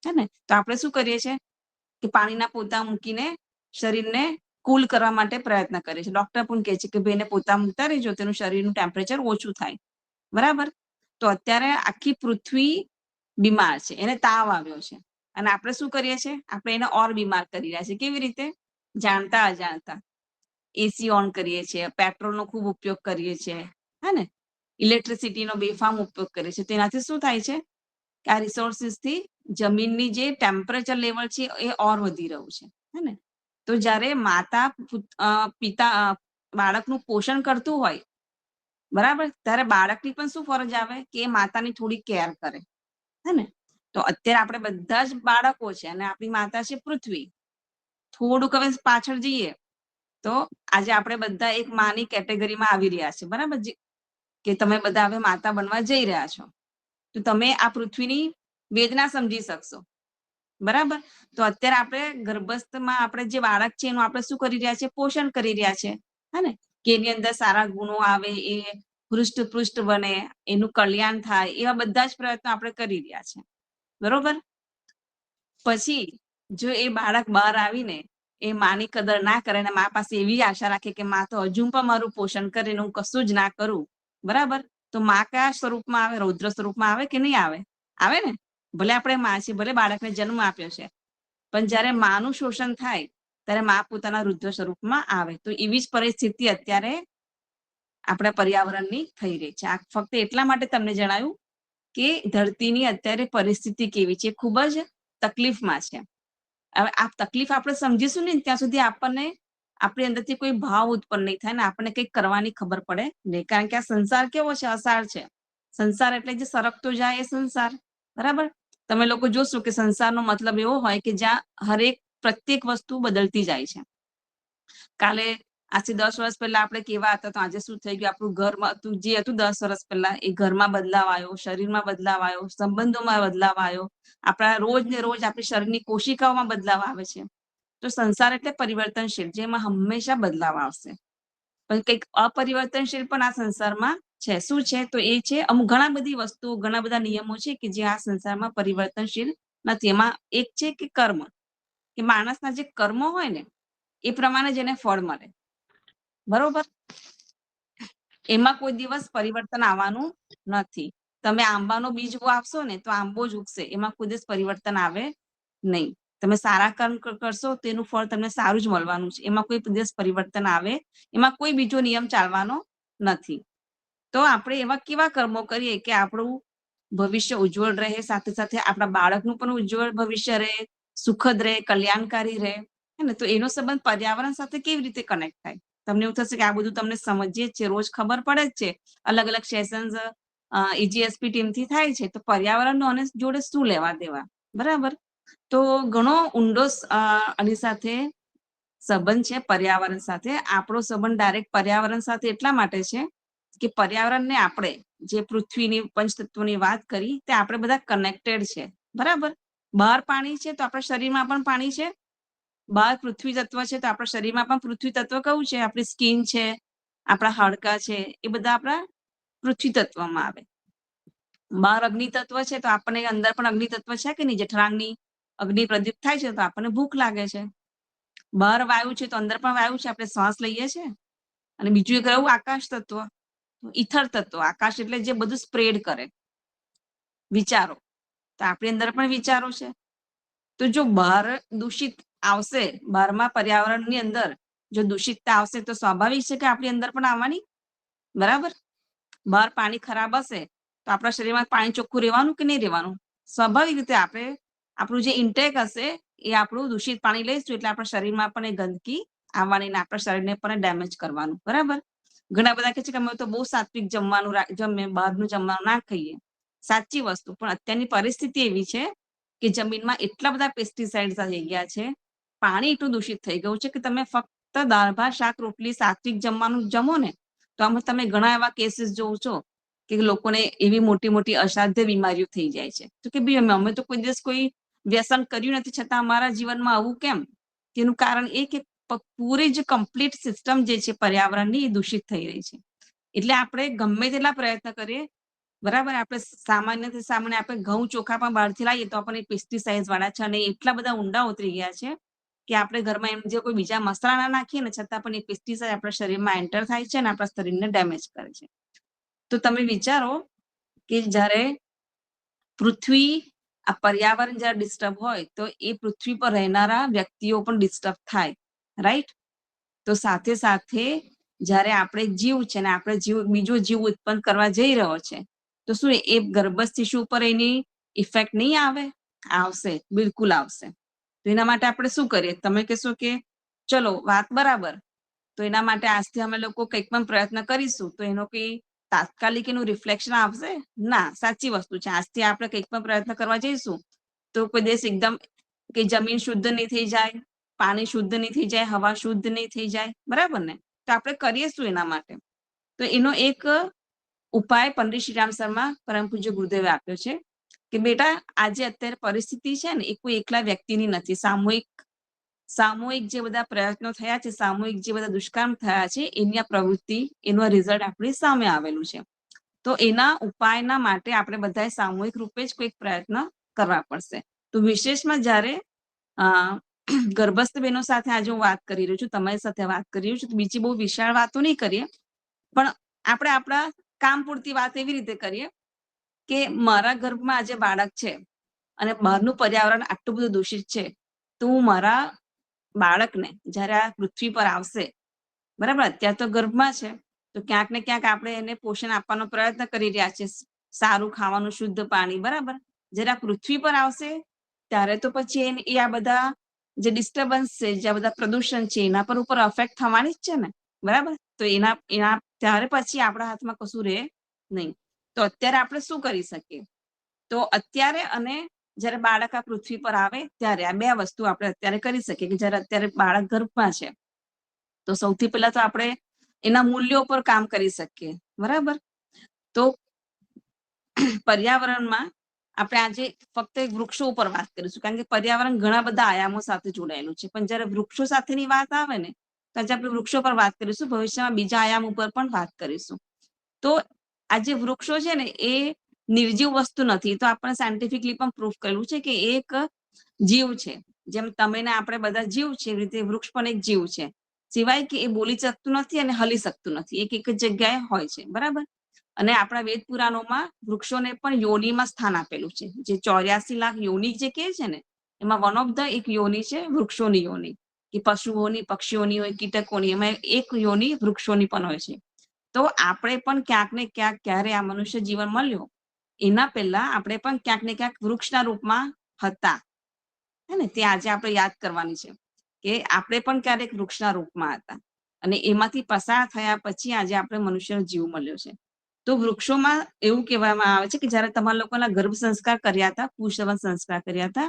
છે ને? તો આપણે શું કરીએ છીએ કે પાણીના પોતા મૂકીને શરીરને કુલ કરવા માટે પ્રયત્ન કરે છે. ડોક્ટર પણ કહે છે કે ભાઈને પોતા મૂકતા રહેજો, તેનું શરીરનું ટેમ્પરેચર ઓછું થાય. બરાબર. તો અત્યારે આખી પૃથ્વી બીમાર છે, એને તાવ આવ્યો છે, અને આપણે શું કરીએ છીએ? આપણે એને ઓર બીમાર કરી રહ્યા છીએ. કેવી રીતે? જાણતા અજાણતા એસી ઓન કરીએ છીએ, પેટ્રોલનો ખૂબ ઉપયોગ કરીએ છીએ, હે ને? ઇલેક્ટ્રિસિટીનો બેફામ ઉપયોગ કરીએ છીએ. તેનાથી શું થાય છે કે આ રિસોર્સિસથી જમીનની જે ટેમ્પરેચર લેવલ છે એ ઓર વધી રહ્યું છે, હે ને? તો જ્યારે માતા પિતા બાળકનું પોષણ કરતું હોય, બરાબર, ત્યારે બાળકની પણ શું ફરજ આવે કે એ માતાની થોડી કેર કરે, હે ને? તો અત્યારે આપણે બધા જ બાળકો છે અને આપણી માતા છે પૃથ્વી. થોડુંક હવે પાછળ જઈએ તો આજે આપણે બધા એક માની કેટેગરીમાં આવી રહ્યા છે. બરાબર. કે તમે બધા હવે માતા બનવા જઈ રહ્યા છો, તો તમે આ પૃથ્વીની વેદના સમજી શકશો. બરાબર. તો અત્યારે આપણે ગર્ભસ્થમાં આપણે જે બાળક છે એનું આપણે શું કરી રહ્યા છે? પોષણ કરી રહ્યા છે, હે ને? કે એની અંદર સારા ગુણો આવે, એ હૃષ્ટપુષ્ટ બને, એનું કલ્યાણ થાય, એવા બધા જ પ્રયત્નો આપણે કરી રહ્યા છે. બરોબર. પછી જો એ બાળક બહાર આવીને એ માની કદર ના કરે અને મા પાસે એવી આશા રાખે કે મા તો હજુ પણ મારું પોષણ કરે ને હું કશું જ ના કરું, બરાબર, તો મા કયા સ્વરૂપમાં આવે? રૌદ્ર સ્વરૂપમાં આવે કે નહીં આવે? આવે ને? ભલે આપણે મા છીએ, ભલે બાળકને જન્મ આપ્યો છે, પણ જ્યારે માનું શોષણ થાય ત્યારે મા પોતાના રુદ્ર સ્વરૂપમાં આવે. તો એવી જ પરિસ્થિતિ અત્યારે આપણા પર્યાવરણની થઈ રહી છે. આ ફક્ત એટલા માટે તમને જણાવ્યું કે ધરતીની અત્યારે પરિસ્થિતિ કેવી છે, ખૂબ જ તકલીફમાં છે. હવે આ તકલીફ આપણે સમજીશું ને ત્યાં સુધી આપણને આપણી અંદરથી કોઈ ભાવ ઉત્પન્ન નહીં થાય ને આપણને કંઈક કરવાની ખબર પડે નહીં. કારણ કે આ સંસાર કેવો છે? અસાર છે. સંસાર એટલે જે સરકતો જાય એ સંસાર. બરાબર. તમે લોકો જોશો કે સંસારનો મતલબ એવો હોય કે જ્યાં પ્રત્યેક વસ્તુ બદલતી જાય છે. કાલે આજથી 10 વર્ષ પહેલા આપણે કેવા હતા, તો આજે શું થઈ ગયું? આપણું ઘરમાં જે હતું 10 વર્ષ પહેલા, એ ઘરમાં બદલાવ આવ્યો, શરીરમાં બદલાવ આવ્યો, સંબંધોમાં બદલાવ આવ્યો, આપણા રોજ ને રોજ આપણી શરીરની કોશિકાઓમાં બદલાવ આવે છે. તો સંસાર એટલે પરિવર્તનશીલ, જેમાં હંમેશા બદલાવ આવશે. પણ કંઈક અપરિવર્તનશીલ પણ આ સંસારમાં છે. શું છે? તો એ છે અમુક ઘણા બધી વસ્તુઓ, ઘણા બધા નિયમો છે કે જે આ સંસારમાં પરિવર્તનશીલ નથી. એમાં એક છે કે કર્મ, કે માણસના જે કર્મો હોય ને એ પ્રમાણે જ એને ફળ મળે. બરોબર. એમાં કોઈ દિવસ પરિવર્તન આવવાનું નથી. તમે આંબાનો બીજ વાવશો ને તો આંબો જ ઉગશે, એમાં કોઈ દિવસ પરિવર્તન આવે નહીં. તમે સારા કર્મ કરશો તો એનું ફળ તમને સારું જ મળવાનું છે. એમાં કોઈ દિવસ પરિવર્તન આવે, એમાં કોઈ બીજો નિયમ ચાલવાનો નથી. તો આપણે એવા કેવા કર્મો કરીએ કે આપણું ભવિષ્ય ઉજ્જવળ રહે, સાથે સાથે આપણા બાળકનું પણ ઉજ્જવળ ભવિષ્ય રહે, સુખદ રહે, કલ્યાણકારી રહે, હે ને? તો એનો સંબંધ પર્યાવરણ સાથે કેવી રીતે કનેક્ટ થાય? તમને એવું થશે કે આ બધું તમને સમજીએ જ છે, રોજ ખબર પડે જ છે, અલગ અલગ સેશન્સ EGSP ટીમથી થાય છે, તો પર્યાવરણનો અને જોડે શું લેવા દેવા? બરાબર. તો ઘણો ઊંડો આની સાથે સંબંધ છે પર્યાવરણ સાથે. આપણો સંબંધ ડાયરેક્ટ પર્યાવરણ સાથે એટલા માટે છે કે પર્યાવરણને આપણે જે પૃથ્વીની પંચતત્વોની વાત કરી તે આપણે બધા કનેક્ટેડ છે. બરાબર. બહાર પાણી છે તો આપણા શરીરમાં પણ પાણી છે, બહાર પૃથ્વી તત્વ છે તો આપણા શરીરમાં પણ પૃથ્વી તત્વ કયું છે? આપણી સ્કિન છે, આપણા હાડકા છે, એ બધા આપણા પૃથ્વી તત્વમાં આવે. બહાર અગ્નિ તત્વ છે તો આપણને અંદર પણ અગ્નિ તત્વ છે કે નહીં? જઠરાગ્નિ અગ્નિ પ્રદીપ્ત થાય છે તો આપણને ભૂખ લાગે છે. બહાર વાયુ છે તો અંદર પણ વાયુ છે, આપણે શ્વાસ લઈએ છીએ. અને બીજું એક એવું આકાશ તત્વ, ઈથર તત્વ. આકાશ એટલે જે બધું સ્પ્રેડ કરે, વિચારો. તો આપણી અંદર પણ વિચારો છે. તો જો બહાર દૂષિત આવશે, બહારમાં પર્યાવરણની અંદર જો દૂષિતતા આવશે તો સ્વાભાવિક છે કે આપણી અંદર પણ આવવાની, બરાબર. બહાર પાણી ખરાબ હશે તો આપણા શરીરમાં પાણી ચોખ્ખું રહેવાનું કે નહીં રહેવાનું? સ્વાભાવિક રીતે આપણે આપણું જે ઇન્ટેક હશે એ આપણું દૂષિત પાણી લઈશું એટલે આપણા શરીરમાં પણ એ ગંદકી આવવાની ને આપણા શરીરને પણ ડેમેજ કરવાનું, બરાબર. ઘણા બધા કહે છે કે અમે તો બહુ સાત્વિક જમવાનું જમે, બહારનું જમવાનું ના ખાઈએ. સાચી વસ્તુ, પણ અત્યારની પરિસ્થિતિ એવી છે કે જમીનમાં એટલા બધા પેસ્ટિસાઇડ્સ થઈ ગયા છે, પાણી એટલું દૂષિત થઈ ગયું છે કે તમે ફક્ત દાળ ભાત શાક રોટલી સાત્વિક જમવાનું જમો ને તો આમાં તમે ઘણા એવા કેસીસ જોવો છો કે લોકોને એવી મોટી મોટી અસાધ્ય બીમારીઓ થઈ જાય છે. તો કે ભાઈ અમે તો કોઈ દિવસ કોઈ વ્યસન કર્યું નથી છતાં અમારા જીવનમાં આવું કેમ? તેનું કારણ એ કે પૂરી જે કમ્પ્લીટ સિસ્ટમ જે છે પર્યાવરણની એ દૂષિત થઈ રહી છે. એટલે આપણે ગમે તેટલા પ્રયત્ન કરીએ, બરાબર. આપણે સામાન્ય આપણે ઘઉં ચોખા પણ બહારથી લાવીએ તો આપણને પેસ્ટિસાઇડ વાળા છે અને એટલા બધા ઊંડા ઉતરી ગયા છે કે આપણે ઘરમાં એમ જે કોઈ બીજા મસાલા ના નાખીએ ને છતાં પણ એ પેસ્ટિસાઇડ આપણા શરીરમાં એન્ટર થાય છે અને આપણા શરીરને ડેમેજ કરે છે. તો તમે વિચારો કે જ્યારે પૃથ્વી આ પર્યાવરણ જ્યારે ડિસ્ટર્બ હોય તો એ પૃથ્વી પર રહેનારા વ્યક્તિઓ પણ ડિસ્ટર્બ થાય, રાઈટ? તો સાથે સાથે જ્યારે આપણે જીવ છે ને આપણે બીજો જીવ ઉત્પન્ન કરવા જઈ રહ્યો છે તો શું એ ગર્ભસ્થ શિશુ ઉપર એની ઇફેક્ટ નહીં આવે? આવશે, બિલકુલ આવશે. તો એના માટે આપણે શું કરીએ? તમે કહેશો કે ચલો વાત બરાબર, તો એના માટે આજથી અમે લોકો કંઈક પણ પ્રયત્ન કરીશું તો એનો કઈ તાત્કાલિક એનું રિફ્લેક્શન આવશે? ના, સાચી વસ્તુ છે. આજથી આપણે કંઈક પણ પ્રયત્ન કરવા જઈશું તો કોઈ દેશ એકદમ કે જમીન શુદ્ધ નહીં થઈ જાય, પાણી શુદ્ધ નહીં થઈ જાય, હવા શુદ્ધ નહીં થઈ જાય, બરાબર ને? તો આપણે કરીએ શું એના માટે? તો એનો એક ઉપાય પંડિત શ્રીરામ શર્મા પરમ પૂજ્ય ગુરુદેવે આપ્યો છે કે બેટા આજે અત્યારે પરિસ્થિતિ છે ને એ કોઈ એકલા વ્યક્તિની નથી, સામૂહિક જે બધા પ્રયત્નો થયા છે, સામૂહિક જે બધા દુષ્કર્મ થયા છે એની આ પ્રવૃત્તિ, એનો રિઝલ્ટ આપણી સામે આવેલું છે. તો એના ઉપાયના માટે આપણે બધાએ સામૂહિક રૂપે જ કોઈક પ્રયત્ન કરવા પડશે. તો વિશેષમાં જ્યારે ગર્ભસ્થ બહેનો સાથે આજે હું વાત કરી રહી છું, તમારી સાથે વાત કરી રહી છું, તો બીજી બહુ વિશાળ વાતો નહીં કરીએ, પણ આપણે આપણા કામ પૂરતી વાત એવી રીતે કરીએ કે મારા ગર્ભમાં આજે બાળક છે અને બહારનું પર્યાવરણ આટલું બધું દૂષિત છે તો હું મારા બાળકને જ્યારે આ પૃથ્વી પર આવશે, બરાબર, અત્યારે તો ગર્ભમાં છે તો ક્યાંક ને ક્યાંક આપણે એને પોષણ આપવાનો પ્રયત્ન કરી રહ્યા છે, સારું ખાવાનું, શુદ્ધ પાણી, બરાબર. જ્યારે આ પૃથ્વી પર આવશે ત્યારે તો પછી એ આ બધા જે ડિસ્ટર્બન્સ છે, જે આ બધા પ્રદૂષણ છે એના પર ઉપર અફેક્ટ થવાની જ છે ને, બરાબર. તો એના ત્યારે પછી આપણા હાથમાં કશું રહે નહીં. તો અત્યારે આપણે શું કરી શકીએ? તો અત્યારે અને જ્યારે બાળક આ પૃથ્વી પર આવે ત્યારે આ બે વસ્તુ આપણે અત્યારે કરી શકીએ કે જ્યારે અત્યારે બાળક ગર્ભમાં છે તો સૌથી પહેલા તો આપણે એના મૂલ્યો પર કામ કરી શકીએ, બરાબર. તો પર્યાવરણમાં આપણે આજે ફક્ત વૃક્ષો ઉપર વાત કરીશું કારણ કે પર્યાવરણ ઘણા બધા આયામો સાથે જોડાયેલું છે, પણ જ્યારે વૃક્ષો સાથેની વાત આવે ને તો આજે આપણે વૃક્ષો પર વાત કરીશું, ભવિષ્યમાં બીજા આયામ ઉપર પણ વાત કરીશું. તો આ જે વૃક્ષો છે ને એ નિર્જીવ વસ્તુ નથી, તો આપણે સાયન્ટિફિકલી પણ પ્રૂફ કરેલું છે કે એક જીવ છે. જેમ તમે ને આપણે બધા જીવ છે એવી રીતે વૃક્ષ પણ એક જીવ છે, સિવાય કે એ બોલી શકતું નથી અને હલી શકતું નથી, એક જ જગ્યાએ હોય છે, બરાબર. અને આપણા વેદ પુરાણોમાં વૃક્ષોને પણ યોનિમાં સ્થાન આપેલું છે. જે 84 લાખ યોનિ જે કહે છે ને એમાં વન ઓફ ધ એક યોનિ છે વૃક્ષોની યોનિ, કે પશુઓની, પક્ષીઓની હોય, કીટકોની, એમાં એક યોનિ વૃક્ષોની પણ હોય છે. તો આપણે પણ ક્યાંક ને ક્યાંક ક્યારે આ મનુષ્ય જીવન મળ્યો એના પહેલા આપણે પણ ક્યાંક ને ક્યાંક વૃક્ષના રૂપમાં હતા, હે ને? તે આજે આપણે યાદ કરવાની છે કે આપણે પણ ક્યારેક વૃક્ષના રૂપમાં હતા અને એમાંથી પસાર થયા પછી આજે આપણે મનુષ્યનો જીવ મળ્યો છે. તો વૃક્ષોમાં એવું કહેવામાં આવે છે કે જ્યારે તમારા લોકોના ગર્ભ સંસ્કાર કર્યા હતા, પુંસવન સંસ્કાર કર્યા હતા,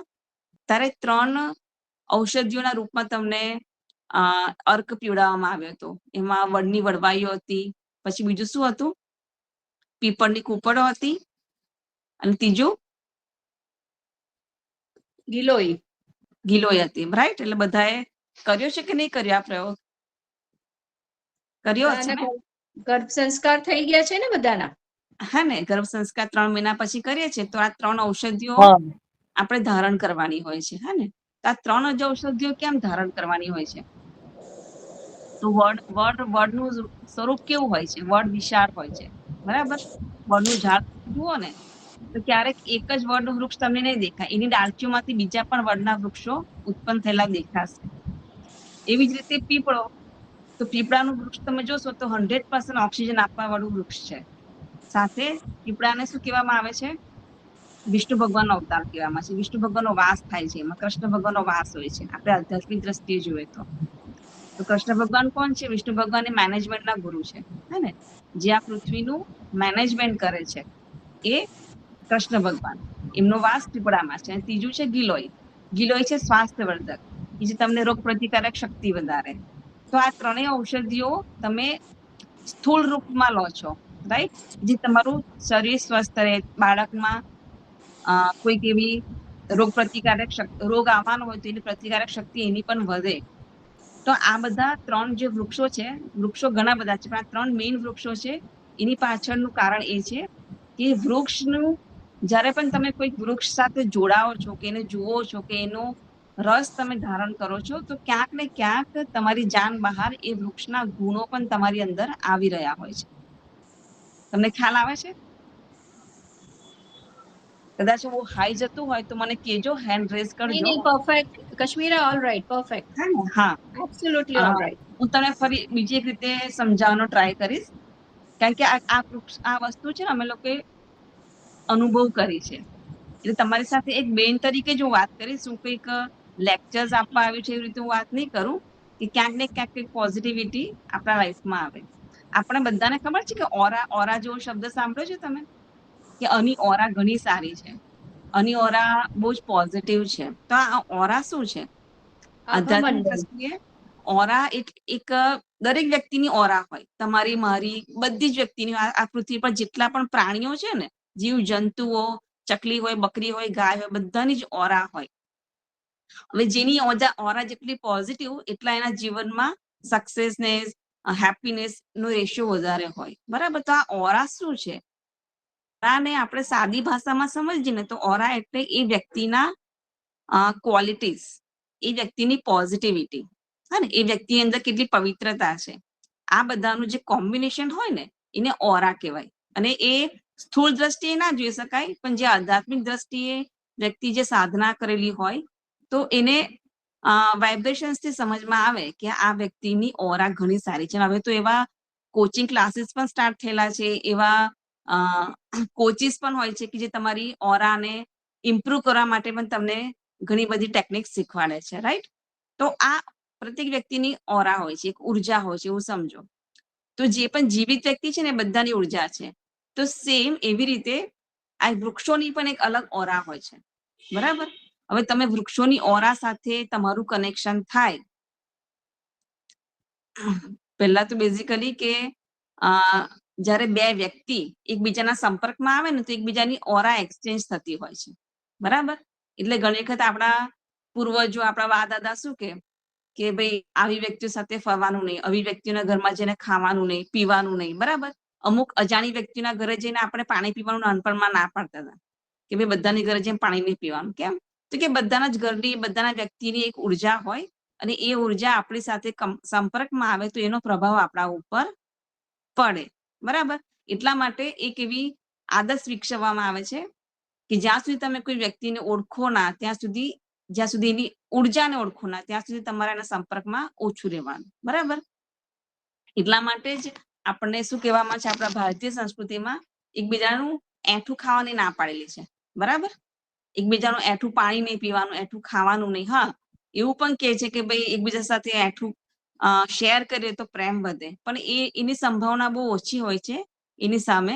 ત્યારે 3 ઔષધિઓના રૂપમાં તમને અર્ક પીવડાવવામાં આવ્યો હતો. એમાં વડની વડવાઈઓ હતી, પછી બીજું શું હતું? પીપળની કૂપળો હતી, અને ત્રીજું ગિલોય હતી, રાઈટ? એટલે બધાએ કર્યો છે કે નહીં કર્યો આ પ્રયોગ? કર્યો છે ને? ગર્ભ સંસ્કાર થઈ ગયા છે ને બધાના? હા ને, ગર્ભ સંસ્કાર 3 મહિના પછી કરીએ છીએ તો આ 3 ઔષધિઓ આપણે ધારણ કરવાની હોય છે, હા ને? તો આ 3 જ ઔષધિઓ કેમ ધારણ કરવાની હોય છે? તો વડનું સ્વરૂપ કેવું હોય છે? વડ વિશાળ હોય છે, બરાબર. વડનું ઝાડ જુઓ ને તો ક્યારેક એક જ વડનું વૃક્ષ તમને નહીં દેખાય, એની ડાળખીઓમાંથી બીજા પણ વડના વૃક્ષો ઉત્પન્ન થયેલા દેખાશે. એવી જ રીતે પીપળો, તો પીપળાનું વૃક્ષ તમે જોશો તો 100% ઓક્સિજન આપવા વાળું વૃક્ષ છે. સાથે પીપળાને શું કહેવામાં આવે છે? વિષ્ણુ ભગવાનનો અવતાર કહેવામાં છે. વિષ્ણુ ભગવાનનો વાસ થાય છે એમાં, કૃષ્ણ ભગવાનનો વાસ હોય છે આપણે આધ્યાત્મિક દ્રષ્ટિએ જોઈએ તો. કૃષ્ણ ભગવાન કોણ છે? વિષ્ણુ ભગવાન એ મેનેજમેન્ટના ગુરુ છે, હે ને? જે આ પૃથ્વીનું મેનેજમેન્ટ કરે છે એ કૃષ્ણ ભગવાન. એમનો વાસ પીપળામાં છે. અને ત્રીજું છે ગિલોય. ગિલોય છે સ્વાસ્થ્યવર્ધક, કે જે તમને રોગ પ્રતિકારક શક્તિ વધારે. તો આ ત્રણેય ઔષધિઓ તમે સ્થૂળ રૂપમાં લો છો, રાઈટ? જે તમારું શરીર સ્વસ્થ રહે, બાળકમાં કોઈક એવી રોગ આવવાનો હોય તો એની પ્રતિકારક શક્તિ એની પણ વધે. તો આ બધા 3 જે વૃક્ષો છે, વૃક્ષો ઘણા બધા છે, પણ આ 3 મેઇન વૃક્ષો છે. એની પાછળનું કારણ એ છે કે વૃક્ષનું જ્યારે પણ તમે કોઈ વૃક્ષ સાથે જોડાઓ છો, કે એને જુઓ છો, કે એનો રસ તમે ધારણ કરો છો, તો ક્યાંક ને ક્યાંક તમારી જાન બહાર એ વૃક્ષના ગુણો પણ તમારી અંદર આવી રહ્યા હોય છે. તમને ખ્યાલ આવે છે? કદાચ હું હાઈ જતું હોય તો મને કહેજો, હેન્ડ રેઝ કરજો. નહીં, perfect. Kashmira, all right, perfect. હા, એબ્સોલ્યુટલી ઓલ રાઈટ. હું તમને ફરી બીજી એક રીતે સમજાવવાનો ટ્રાય કરીશ, કારણ કે આ વસ્તુ છે ને અમે લોકોએ અનુભવ કરી છે. એટલે તમારી સાથે એક બેન તરીકે જો વાત કરીશ, હું કંઈક લેક્ચર્સ આપવા આવ્યું છે એવી રીતે હું વાત નહીં કરું, કે ક્યાંક ને ક્યાંક કંઈક પોઝિટિવિટી આપણા લાઈફમાં આવે. આપણે બધાને ખબર છે કે ઓરા જેવો શબ્દ સાંભળ્યો છે તમે? કે આની ઓરા ઘણી સારી છે, આની ઓરા બહુ જ પોઝિટિવ છે. તો આ ઓરા શું છે? આધ્યાત્મિક દ્રષ્ટિએ ઓરા એક દરેક વ્યક્તિની ઓરા હોય, તમારી, મારી, બધી જ વ્યક્તિની. આ પૃથ્વી પર જેટલા પણ પ્રાણીઓ છે ને, જીવ જંતુઓ, ચકલી હોય, બકરી હોય, ગાય હોય, બધાની જ ઓરા હોય. હવે જેની ઓરા જેટલી પોઝિટિવ, એટલા એના જીવનમાં સક્સેસનેસ, હેપીનેસ નો રેશિયો વધારે હોય, બરાબર? તો આ ઓરા શું છે? ઓરાને આપણે સાદી ભાષામાં સમજીએ ને તો ઓરા એટલે એ વ્યક્તિના ક્વોલિટીઝ, એ વ્યક્તિની પોઝિટિવિટી, હા ને? એ વ્યક્તિની અંદર કેટલી પવિત્રતા છે, આ બધાનું જે કોમ્બિનેશન હોય ને, એને ઓરા કહેવાય. અને એ સ્થૂળ દ્રષ્ટિએ ના જોઈ શકાય, પણ જે આધ્યાત્મિક દ્રષ્ટિએ વ્યક્તિ જે સાધના કરેલી હોય, તો એને વાઇબ્રેશન્સથી સમજમાં આવે કે આ વ્યક્તિની ઓરા ઘણી સારી છે. હવે તો એવા કોચિંગ ક્લાસીસ પણ સ્ટાર્ટ થયેલા છે, એવા કોચિસ પણ હોય છે કે જે તમારી ઓરાને ઇમ્પ્રુવ કરવા માટે પણ તમને ઘણી બધી ટેકનિક શીખવાડે છે, રાઈટ? તો આ પ્રત્યેક વ્યક્તિની ઓરા હોય છે, એક ઉર્જા હોય છે, એવું સમજો. તો જે પણ જીવિત વ્યક્તિ છે ને, બધાની ઉર્જા છે. તો સેમ એવી રીતે આ વૃક્ષોની પણ એક અલગ ઓરા હોય છે, બરાબર? હવે તમે વૃક્ષોની ઓરા સાથે તમારું કનેક્શન થાય, પહેલા તો બેઝિકલી કે જ્યારે બે વ્યક્તિ એકબીજાના સંપર્કમાં આવે ને, તો એકબીજાની ઓરા એક્સચેન્જ થતી હોય છે, બરાબર? એટલે ઘણી વખત આપણા પૂર્વજો, આપણા બા દાદા શું કે ભાઈ આવી વ્યક્તિઓ સાથે ફરવાનું નહીં, આવી વ્યક્તિઓના ઘરમાં જઈને ખાવાનું નહીં, પીવાનું નહીં, બરાબર? અમુક અજાણી વ્યક્તિના ઘરે જઈને આપણે પાણી પીવાનું નાનપણમાં ના પાડતા હતા, કે ભાઈ બધાની ઘરે જઈને પાણી નહીં પીવાનું. કેમ? તો કે બધાના જ ઘરની, બધાના વ્યક્તિની એક ઉર્જા હોય, અને એ ઉર્જા આપણી સાથે સંપર્કમાં આવે તો એનો પ્રભાવ આપણા ઉપર પડે, બરાબર? એટલા માટે એક એવી આદત વિકસાવવામાં આવે છે કે જ્યાં સુધી તમે કોઈ વ્યક્તિને ઓળખો ના, જ્યાં સુધી એની ઉર્જાને ઓળખો ના, ત્યાં સુધી તમારા એના સંપર્કમાં ઓછું રહેવાનું, બરાબર? એટલા માટે જ આપણને શું કહેવામાં છે, આપણા ભારતીય સંસ્કૃતિમાં એકબીજાનું એઠું ખાવાની ના પાડેલી છે, બરાબર? એકબીજાનું એઠું પાણી નહીં પીવાનું, એઠું ખાવાનું નહીં. હા, એવું પણ કહે છે કે ભાઈ એકબીજા સાથે એઠું શેર કરીએ તો પ્રેમ વધે, પણ એની સંભાવના બહુ ઓછી હોય છે એની સામે,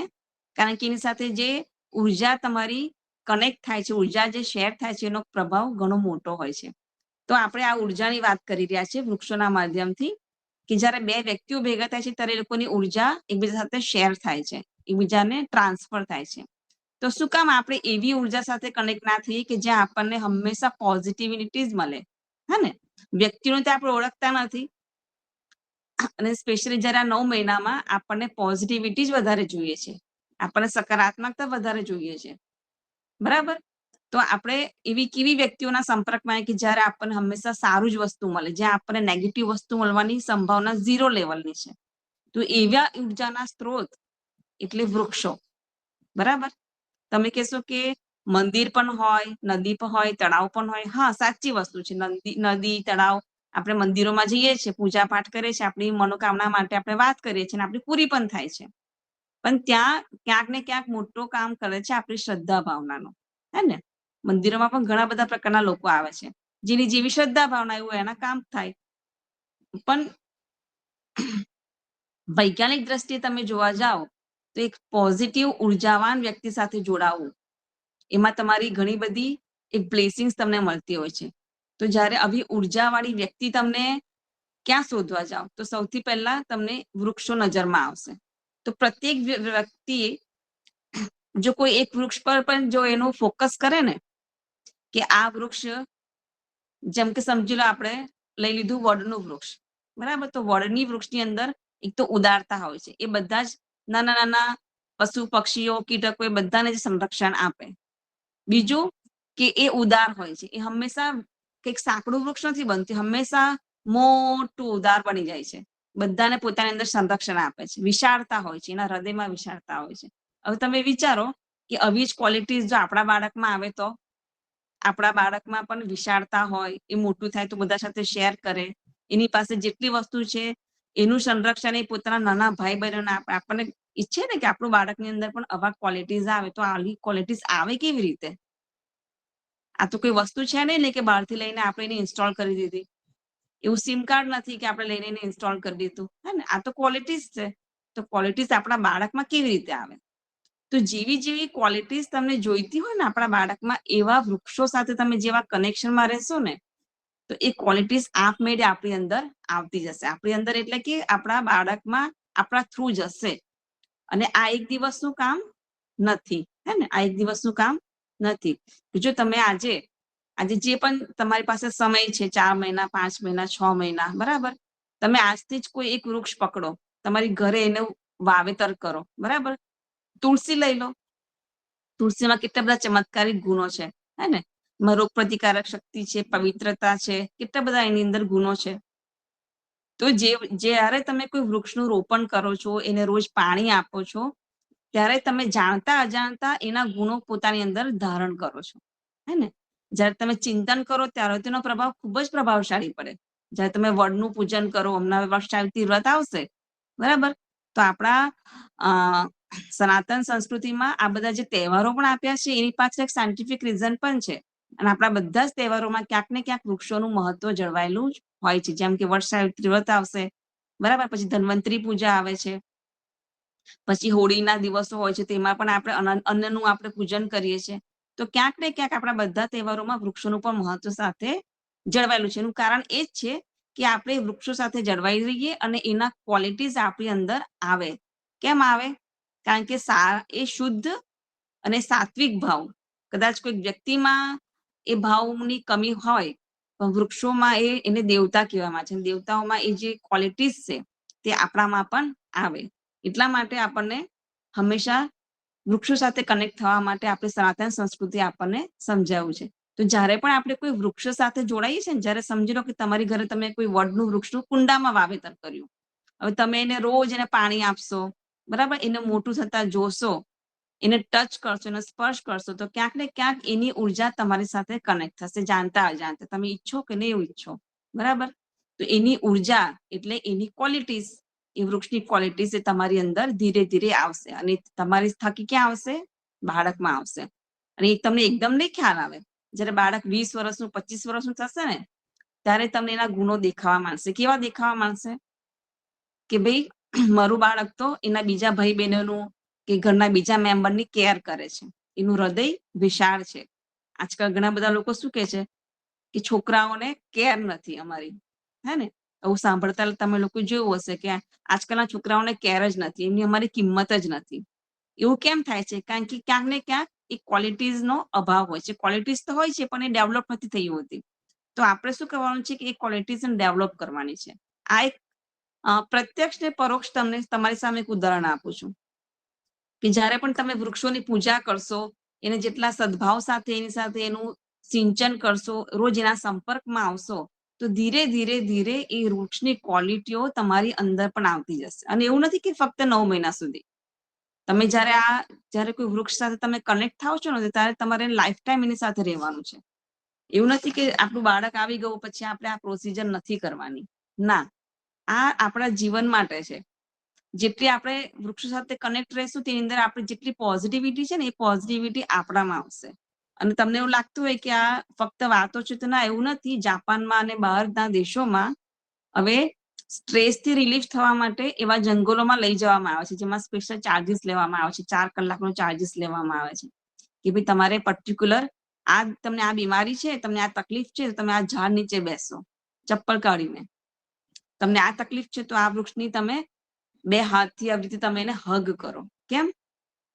કારણ કે એની સાથે જે ઉર્જા તમારી કનેક્ટ થાય છે, ઉર્જા જે શેર થાય છે, એનો પ્રભાવ ઘણો મોટો હોય છે. તો આપણે આ ઉર્જાની વાત કરી રહ્યા છીએ વૃક્ષોના માધ્યમથી, કે જ્યારે બે વ્યક્તિઓ ભેગા થાય છે ત્યારે એ લોકોની ઉર્જા એકબીજા સાથે શેર થાય છે, એકબીજાને ટ્રાન્સફર થાય છે. તો શું કામ આપણે એવી ઉર્જા સાથે કનેક્ટ ના થઈએ કે જ્યાં આપણને હંમેશા પોઝિટિવિટી જ મળે, હે ને? વ્યક્તિઓને તો આપણે ઓળખતા નથી, અને સ્પેશિયલી જ્યારે આ 9 મહિનામાં આપણને પોઝિટિવિટી જ વધારે જોઈએ છે, આપણને સકારાત્મકતા વધારે જોઈએ છે, બરાબર? તો આપણે એવી કેવી વ્યક્તિઓના સંપર્કમાં કે જ્યારે આપણને હંમેશા સારું જ વસ્તુ મળે, જ્યાં આપણને નેગેટિવ વસ્તુ મળવાની સંભાવના 0 લેવલની છે. તો એવા ઉર્જાના સ્ત્રોત એટલે વૃક્ષો, બરાબર? તમે કહેશો કે મંદિર પણ હોય, નદી પણ હોય, તળાવ પણ હોય. હા, સાચી વસ્તુ છે. નદી, તળાવ આપણે મંદિરોમાં જઈએ છીએ, પૂજા પાઠ કરીએ છીએ, આપણી મનોકામના માટે આપણે વાત કરીએ છીએ અને આપણી પૂરી પણ થાય છે. પણ ત્યાં ક્યાંક ને ક્યાંક મોટું કામ કરે છે આપણી શ્રદ્ધા ભાવનાનો, હે ને? મંદિરોમાં પણ ઘણા બધા પ્રકારના લોકો આવે છે, જેની જેવી શ્રદ્ધા ભાવના એવું એના કામ થાય. પણ વૈજ્ઞાનિક દ્રષ્ટિએ તમે જોવા જાઓ તો એક પોઝિટિવ ઉર્જાવાન વ્યક્તિ સાથે જોડાવું, એમાં તમારી ઘણી બધી એક બ્લેસિંગ્સ તમને મળતી હોય છે. તો જ્યારે આવી ઉર્જાવાળી વ્યક્તિ તમને ક્યાં શોધવા જાઓ તો સૌથી પહેલા તમને વૃક્ષો નજરમાં આવશે. તો પ્રત્યેક વ્યક્તિએ જો કોઈ એક વૃક્ષ પર પણ જો એનું ફોકસ કરે ને કે આ વૃક્ષ, જેમ કે સમજી લો આપણે લઈ લીધું વડનું વૃક્ષ, બરાબર? તો વડની વૃક્ષની અંદર એક તો ઉદારતા હોય છે, એ બધા જ નાના નાના પશુ પક્ષીઓ કીટકો એ બધાને જ સંરક્ષણ આપે. બીજું કે એ ઉદાર હોય છે, એ હંમેશા કંઈક સાંકડું વૃક્ષ નથી બનતું, હંમેશા મોટું ઉદાર બની જાય છે, બધાને પોતાની અંદર સંરક્ષણ આપે છે. વિશાળતા હોય છે, એના હૃદયમાં વિશાળતા હોય છે. હવે તમે વિચારો કે આવી જ ક્વોલિટીઝ જો આપણા બાળકમાં આવે તો આપણા બાળકમાં પણ વિશાળતા હોય, એ મોટું થાય તો બધા સાથે શેર કરે, એની પાસે જેટલી વસ્તુ છે એનું સંરક્ષણ એ પોતાના નાના ભાઈ બહેનોને આપે. આપણને ઈચ્છે ને કે આપણું બાળકની અંદર પણ આવા ક્વોલિટીઝ આવે, તો આવી ક્વોલિટીઝ આવે કેવી રીતે? આ તો કોઈ વસ્તુ છે નહીં કે બહારથી લઈને આપણે એને ઇન્સ્ટોલ કરી દીધી. એવું સિમ કાર્ડ નથી કે આપણે લઈને એને ઇન્સ્ટોલ કરી દીધું, હે ને? આ તો ક્વોલિટીઝ છે. તો ક્વોલિટીઝ આપણા બાળકમાં કેવી રીતે આવે? તો જેવી જેવી ક્વોલિટીઝ તમને જોઈતી હોય ને આપણા બાળકમાં, એવા વૃક્ષો સાથે તમે જેવા કનેક્શનમાં રહેશો ને, તો એ ક્વોલિટીઝ આપમેળે આપણી અંદર આવતી જશે. આપણી અંદર એટલે કે આપણા બાળકમાં આપણા થ્રુ જશે. અને આ એક દિવસનું કામ નથી, હે ને? આ એક દિવસનું કામ નથી. જો તમે આજે જે પણ તમારી પાસે સમય છે, 4 મહિના, 5 મહિના, 6 મહિના, બરાબર? તમે આજથી જ કોઈ એક વૃક્ષ પકડો, તમારી ઘરે એનું વાવેતર કરો, બરાબર? તુલસી લઈ લો, તુલસીમાં કેટલા બધા ચમત્કારિક ગુણો છે, હે ને? રોગ પ્રતિકારક શક્તિ છે, પવિત્રતા છે, કેટલા બધા એની અંદર ગુણો છે. તો જ્યારે તમે કોઈ વૃક્ષનું રોપણ કરો છો, એને રોજ પાણી આપો છો, ત્યારે તમે જાણતા અજાણતા એના ગુણો પોતાની અંદર ધારણ કરો છો, હે ને? જ્યારે તમે ચિંતન કરો ત્યારે તેનો પ્રભાવ ખૂબ જ પ્રભાવશાળી પડે. જ્યારે તમે વડનું પૂજન કરો, હમણાં વટસાવિત્રી વ્રત આવશે, બરાબર? તો આપણા સનાતન સંસ્કૃતિમાં આ બધા જે તહેવારો પણ આપ્યા છે એની પાછળ એક સાયન્ટિફિક રીઝન પણ છે. અને આપણા બધા જ તહેવારોમાં ક્યાંક ને ક્યાંક વૃક્ષોનું મહત્વ જળવાયેલું જ હોય છે. જેમ કે વટસાવિત્રી વ્રત આવશે, બરાબર? પછી ધન્વંતરી પૂજા આવે છે, પછી હોળીના દિવસો હોય છે, તેમાં પણ આપણે અન્નનું આપણે પૂજન કરીએ છીએ. તો ક્યાંક ને ક્યાંક આપણા બધા તહેવારોમાં વૃક્ષોનું પણ મહત્વ સાથે જળવાયેલું છે. એનું કારણ એ જ છે કે આપણે વૃક્ષો સાથે જળવાઈ રહીએ અને એના ક્વોલિટીઝ આપણી અંદર આવે. કેમ આવે? કારણ કે એ શુદ્ધ અને સાત્વિક ભાવ, કદાચ કોઈ વ્યક્તિમાં એ ભાવની કમી હોય, પણ વૃક્ષોમાં એને દેવતા કહેવામાં છે. દેવતાઓમાં એ જે ક્વોલિટીઝ છે તે આપણામાં પણ આવે. એટલા માટે આપણને હંમેશા વૃક્ષો સાથે કનેક્ટ થવા માટે આપણી સનાતન સંસ્કૃતિ આપણને સમજાવ્યું છે. તો જ્યારે પણ આપણે કોઈ વૃક્ષ સાથે જોડાઈએ છીએ ને, જ્યારે સમજી લો કે તમારી ઘરે તમે કોઈ વડનું વૃક્ષનું કુંડામાં વાવેતર કર્યું, હવે તમે એને રોજ એને પાણી આપશો, બરાબર? એને મોટું થતા જોશો, એને ટચ કરશો, એને સ્પર્શ કરશો, તો ક્યાંક ને ક્યાંક એની ઉર્જા તમારી સાથે કનેક્ટ થશે, જાણતા અજાણતા. તમે ઈચ્છો કે નહીં ઈચ્છો, બરાબર? તો એની ઉર્જા એટલે એની ક્વોલિટીઝ, એ વૃક્ષની ક્વોલિટીઝ એ તમારી અંદર ધીરે ધીરે આવશે અને તમારી થકી ક્યાં આવશે? બાળકમાં આવશે. અને એ તમને એકદમ નહીં ખ્યાલ આવે. જ્યારે બાળક 20 વર્ષનું, 25 વર્ષનું થશે ને, ત્યારે તમને એના ગુણો દેખાવા માંડશે. કેવા દેખાવા માંડશે? કે ભાઈ, મારું બાળક તો એના બીજા ભાઈ બહેનોનું કે ઘરના બીજા મેમ્બરની કેર કરે છે, એનું હૃદય વિશાળ છે. આજકાલ ઘણા બધા લોકો શું કહે છે કે છોકરાઓને કેર નથી અમારી, હે ને? આવું સાંભળતા તમે લોકો જોયું હશે કે આજકાલના છોકરાઓને કેર જ નથી, એમની અમારી કિંમત જ નથી. એવું કેમ થાય છે? કારણ કે ક્યાંક ને ક્યાંક એ ક્વોલિટીઝનો અભાવ હોય છે. ક્વોલિટીઝ તો હોય છે પણ એ ડેવલપ નથી થઈ હોતી. તો આપણે શું કરવાનું છે કે એ ક્વોલિટીઝને ડેવલપ કરવાની છે. આ એક પ્રત્યક્ષ ને પરોક્ષ તમને તમારી સામે એક ઉદાહરણ આપું છું કે જ્યારે પણ તમે વૃક્ષોની પૂજા કરશો, એને જેટલા સદભાવ સાથે એની સાથે એનું સિંચન કરશો, રોજ એના સંપર્કમાં આવશો, તો ધીરે ધીરે ધીરે એ વૃક્ષની ક્વોલિટીઓ તમારી અંદર પણ આવતી જશે. અને એવું નથી કે ફક્ત 9 મહિના સુધી. તમે જ્યારે કોઈ વૃક્ષ સાથે તમે કનેક્ટ થાવ છો ને, ત્યારે તમારે લાઈફ ટાઈમ એની સાથે રહેવાનું છે. એવું નથી કે આપણું બાળક આવી ગયું પછી આપણે આ પ્રોસિજર નથી કરવાની. ના, આ આપણા જીવન માટે છે. જેટલી આપણે વૃક્ષો સાથે કનેક્ટ રહેશું તેની અંદર આપણી જેટલી પોઝિટિવિટી છે ને એ પોઝિટિવિટી આપણામાં આવશે. અને તમને એવું લાગતું હોય કે આ ફક્ત વાતો છે, તો ના, એવું નથી. જાપાનમાં અને બહારના દેશોમાં હવે સ્ટ્રેસથી રિલીફ થવા માટે એવા જંગલોમાં લઈ જવામાં આવે છે, જેમાં સ્પેશિયલ ચાર્જીસ લેવામાં આવે છે. 4 કલાકનો ચાર્જીસ લેવામાં આવે છે કે ભાઈ તમારે પર્ટિક્યુલર તમને આ બીમારી છે, તમને આ તકલીફ છે, તમે આ ઝાડ નીચે બેસો ચપ્પલ કાઢીને. તમને આ તકલીફ છે તો આ વૃક્ષની તમે 2 હાથથી આવી રીતે તમે એને હગ કરો. કેમ?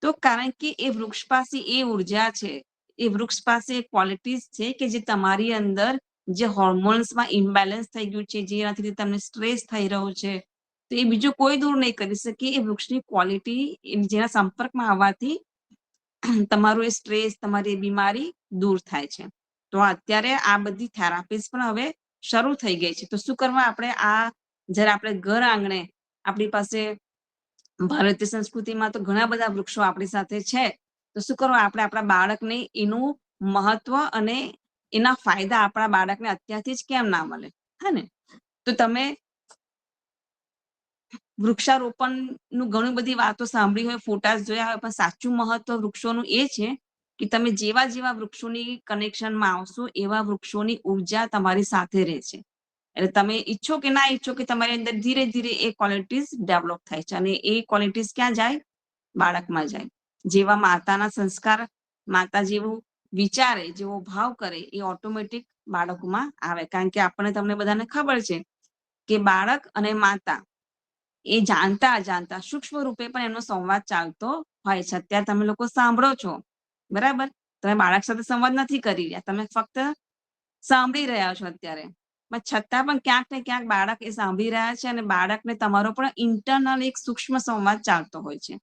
તો કારણ કે એ વૃક્ષ પાસે એ ઉર્જા છે, એ વૃક્ષ પાસે ક્વોલિટીઝ છે કે જે તમારી અંદર જે હોર્મોન્સમાં ઇમ્બેલેન્સ થઈ ગયું છે, જેનાથી તમને સ્ટ્રેસ થઈ રહ્યો છે, તો એ બીજું કોઈ દૂર નહીં કરી શકે. એ વૃક્ષની ક્વોલિટી જેના સંપર્કમાં આવવાથી તમારું એ સ્ટ્રેસ, તમારી બીમારી દૂર થાય છે. તો અત્યારે આ બધી થેરાપીઝ પણ હવે શરૂ થઈ ગઈ છે. તો શું કરવા, આપણે જ્યારે આપણે ઘર આંગણે, આપણી પાસે ભારતીય સંસ્કૃતિમાં તો ઘણા બધા વૃક્ષો આપણી સાથે છે, તો શું કરવા, આપણે આપણા બાળકને એનું મહત્વ અને એના ફાયદા આપણા બાળકને અત્યારથી જ કેમ ના મળે? હા ને? તો તમે વૃક્ષારોપણનું ઘણી બધી વાતો સાંભળી હોય, ફોટા જોયા હોય, પણ સાચું મહત્વ વૃક્ષોનું એ છે કે તમે જેવા જેવા વૃક્ષોની કનેક્શનમાં આવશો, એવા વૃક્ષોની ઉર્જા તમારી સાથે રહે છે. એટલે તમે ઈચ્છો કે ના ઈચ્છો કે તમારી અંદર ધીરે ધીરે એ ક્વોલિટીઝ ડેવલપ થાય છે. અને એ ક્વોલિટીઝ ક્યાં જાય? બાળકમાં જાય. જેવા માતાના સંસ્કાર, માતા જેવું વિચારે, જેવો ભાવ કરે, એ ઓટોમેટિક બાળકોમાં આવે. કારણ કે તમને બધાને ખબર છે કે બાળક અને માતા એ જાણતા અજાણતા સૂક્ષ્મ રૂપે પણ એનો સંવાદ ચાલતો હોય છે. અત્યારે તમે લોકો સાંભળો છો, બરાબર? તમે બાળક સાથે સંવાદ નથી કરી રહ્યા, તમે ફક્ત સાંભળી રહ્યા છો અત્યારે. પણ છતાં પણ ક્યાંક ને ક્યાંક બાળક એ સાંભળી રહ્યા છે, અને બાળકને તમારો પણ ઇન્ટરનલ એક સૂક્ષ્મ સંવાદ ચાલતો હોય છે.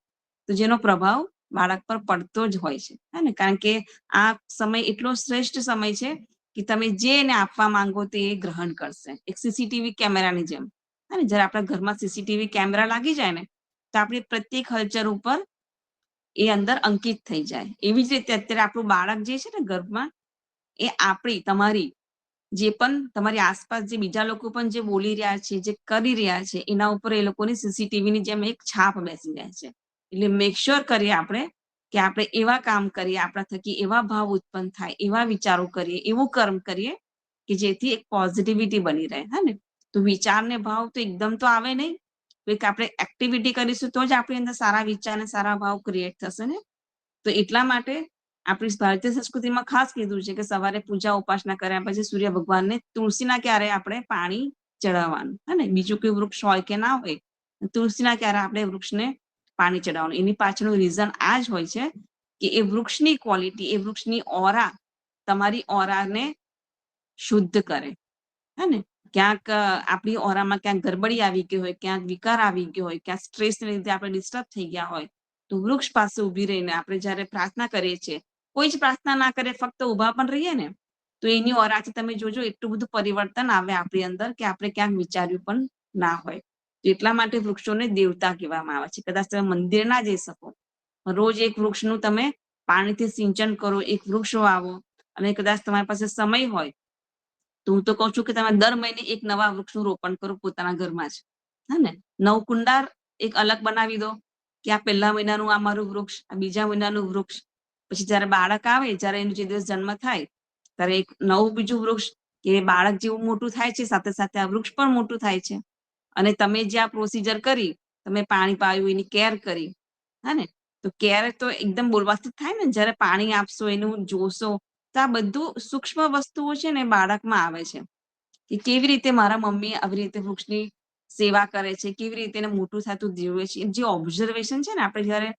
તો જેનો પ્રભાવ બાળક પર પડતો જ હોય છે, હે ને? કારણ કે આ સમય એટલો શ્રેષ્ઠ સમય છે કે તમે જે એને આપવા માંગો તે ગ્રહણ કરશે. એક સીસીટીવી કેમેરાની જેમ. અને જયારે આપણા ઘરમાં સીસીટીવી કેમેરા લાગી જાય ને, તો આપણી પ્રત્યેક હલચલ ઉપર એ અંદર અંકિત થઈ જાય. એવી જ રીતે અત્યારે આપણું બાળક જે છે ને ગર્ભમાં, એ તમારી જે પણ તમારી આસપાસ જે બીજા લોકો પણ જે બોલી રહ્યા છે, જે કરી રહ્યા છે, એના ઉપર એ લોકોની સીસીટીવીની જેમ એક છાપ બેસી જાય છે. એટલે મેક શ્યોર કરીએ આપણે કે આપણે એવા કામ કરીએ, આપણા થકી એવા ભાવ ઉત્પન્ન થાય, એવા વિચારો કરીએ, એવું કર્મ કરીએ કે જેથી એક પોઝિટિવિટી બની રહે. હા ને? તો વિચાર ને ભાવ તો એકદમ તો આવે નહીં. કોઈક આપણે એક્ટિવિટી કરીશું તો જ આપણી અંદર સારા વિચાર અને સારા ભાવ ક્રિએટ થશે ને. તો એટલા માટે આપણી ભારતીય સંસ્કૃતિમાં ખાસ કીધું છે કે સવારે પૂજા ઉપાસના કર્યા પછી સૂર્ય ભગવાનને તુલસીના ક્યારે આપણે પાણી ચડાવવાનું. હે ને? બીજું કોઈ વૃક્ષ હોય કે ના હોય, તુલસીના ક્યારે આપણે વૃક્ષને પાણી ચડાવવાનું. એની પાછળનું રીઝન આ જ હોય છે કે એ વૃક્ષની ક્વોલિટી, એ વૃક્ષની ઓરા તમારી ઓરાને શુદ્ધ કરે. હે ને? ક્યાંક આપણી ઓરામાં ક્યાંક ગરબડી આવી ગઈ હોય, ક્યાંક વિકાર આવી ગયો હોય, ક્યાંક સ્ટ્રેસને લીધે આપણે ડિસ્ટર્બ થઈ ગયા હોય, તો વૃક્ષ પાસે ઉભી રહીને આપણે જયારે પ્રાર્થના કરીએ છીએ, કોઈ જ પ્રાર્થના ના કરે, ફક્ત ઉભા પણ રહીએ ને, તો એની ઓરાથી તમે જોજો એટલું બધું પરિવર્તન આવે આપણી અંદર કે આપણે ક્યાંક વિચાર્યું પણ ના હોય. તો એટલા માટે વૃક્ષોને દેવતા કહેવામાં આવે છે. કદાચ તમે મંદિર ના જઈ શકો, રોજ એક વૃક્ષનું તમે પાણીથી સિંચન કરો, એક વૃક્ષ વાવો, અને કદાચ તમારી પાસે સમય હોય તો હું તો કહું છું કે તમે દર મહિને એક નવા વૃક્ષનું રોપણ કરો પોતાના ઘરમાં જ. હે ને? નવકુંડાર એક અલગ બનાવી દો કે આ 1લા મહિનાનું આ મારું વૃક્ષ, આ 2જા મહિનાનું વૃક્ષ. પછી જયારે બાળક આવે, જયારે એનો જે દિવસ જન્મ થાય, ત્યારે એક નવું બીજું વૃક્ષ, કે બાળક જેવું મોટું થાય છે સાથે સાથે આ વૃક્ષ પણ મોટું થાય છે. અને તમે જે આ પ્રોસિજર કરી, તમે પાણી પાયું, એની કેર કરી, હા ને? તો કેર તો એકદમ બોલવાથી થાય ને. જયારે પાણી આપશો, એનું જોશો, તો આ બધું સૂક્ષ્મ વસ્તુઓ છે ને બાળકમાં આવે છે કે કેવી રીતે મારા મમ્મી આવી રીતે વૃક્ષની સેવા કરે છે, કેવી રીતે એને મોટું થતું જીવે છે. જે ઓબ્ઝર્વેશન છે ને, આપણે જયારે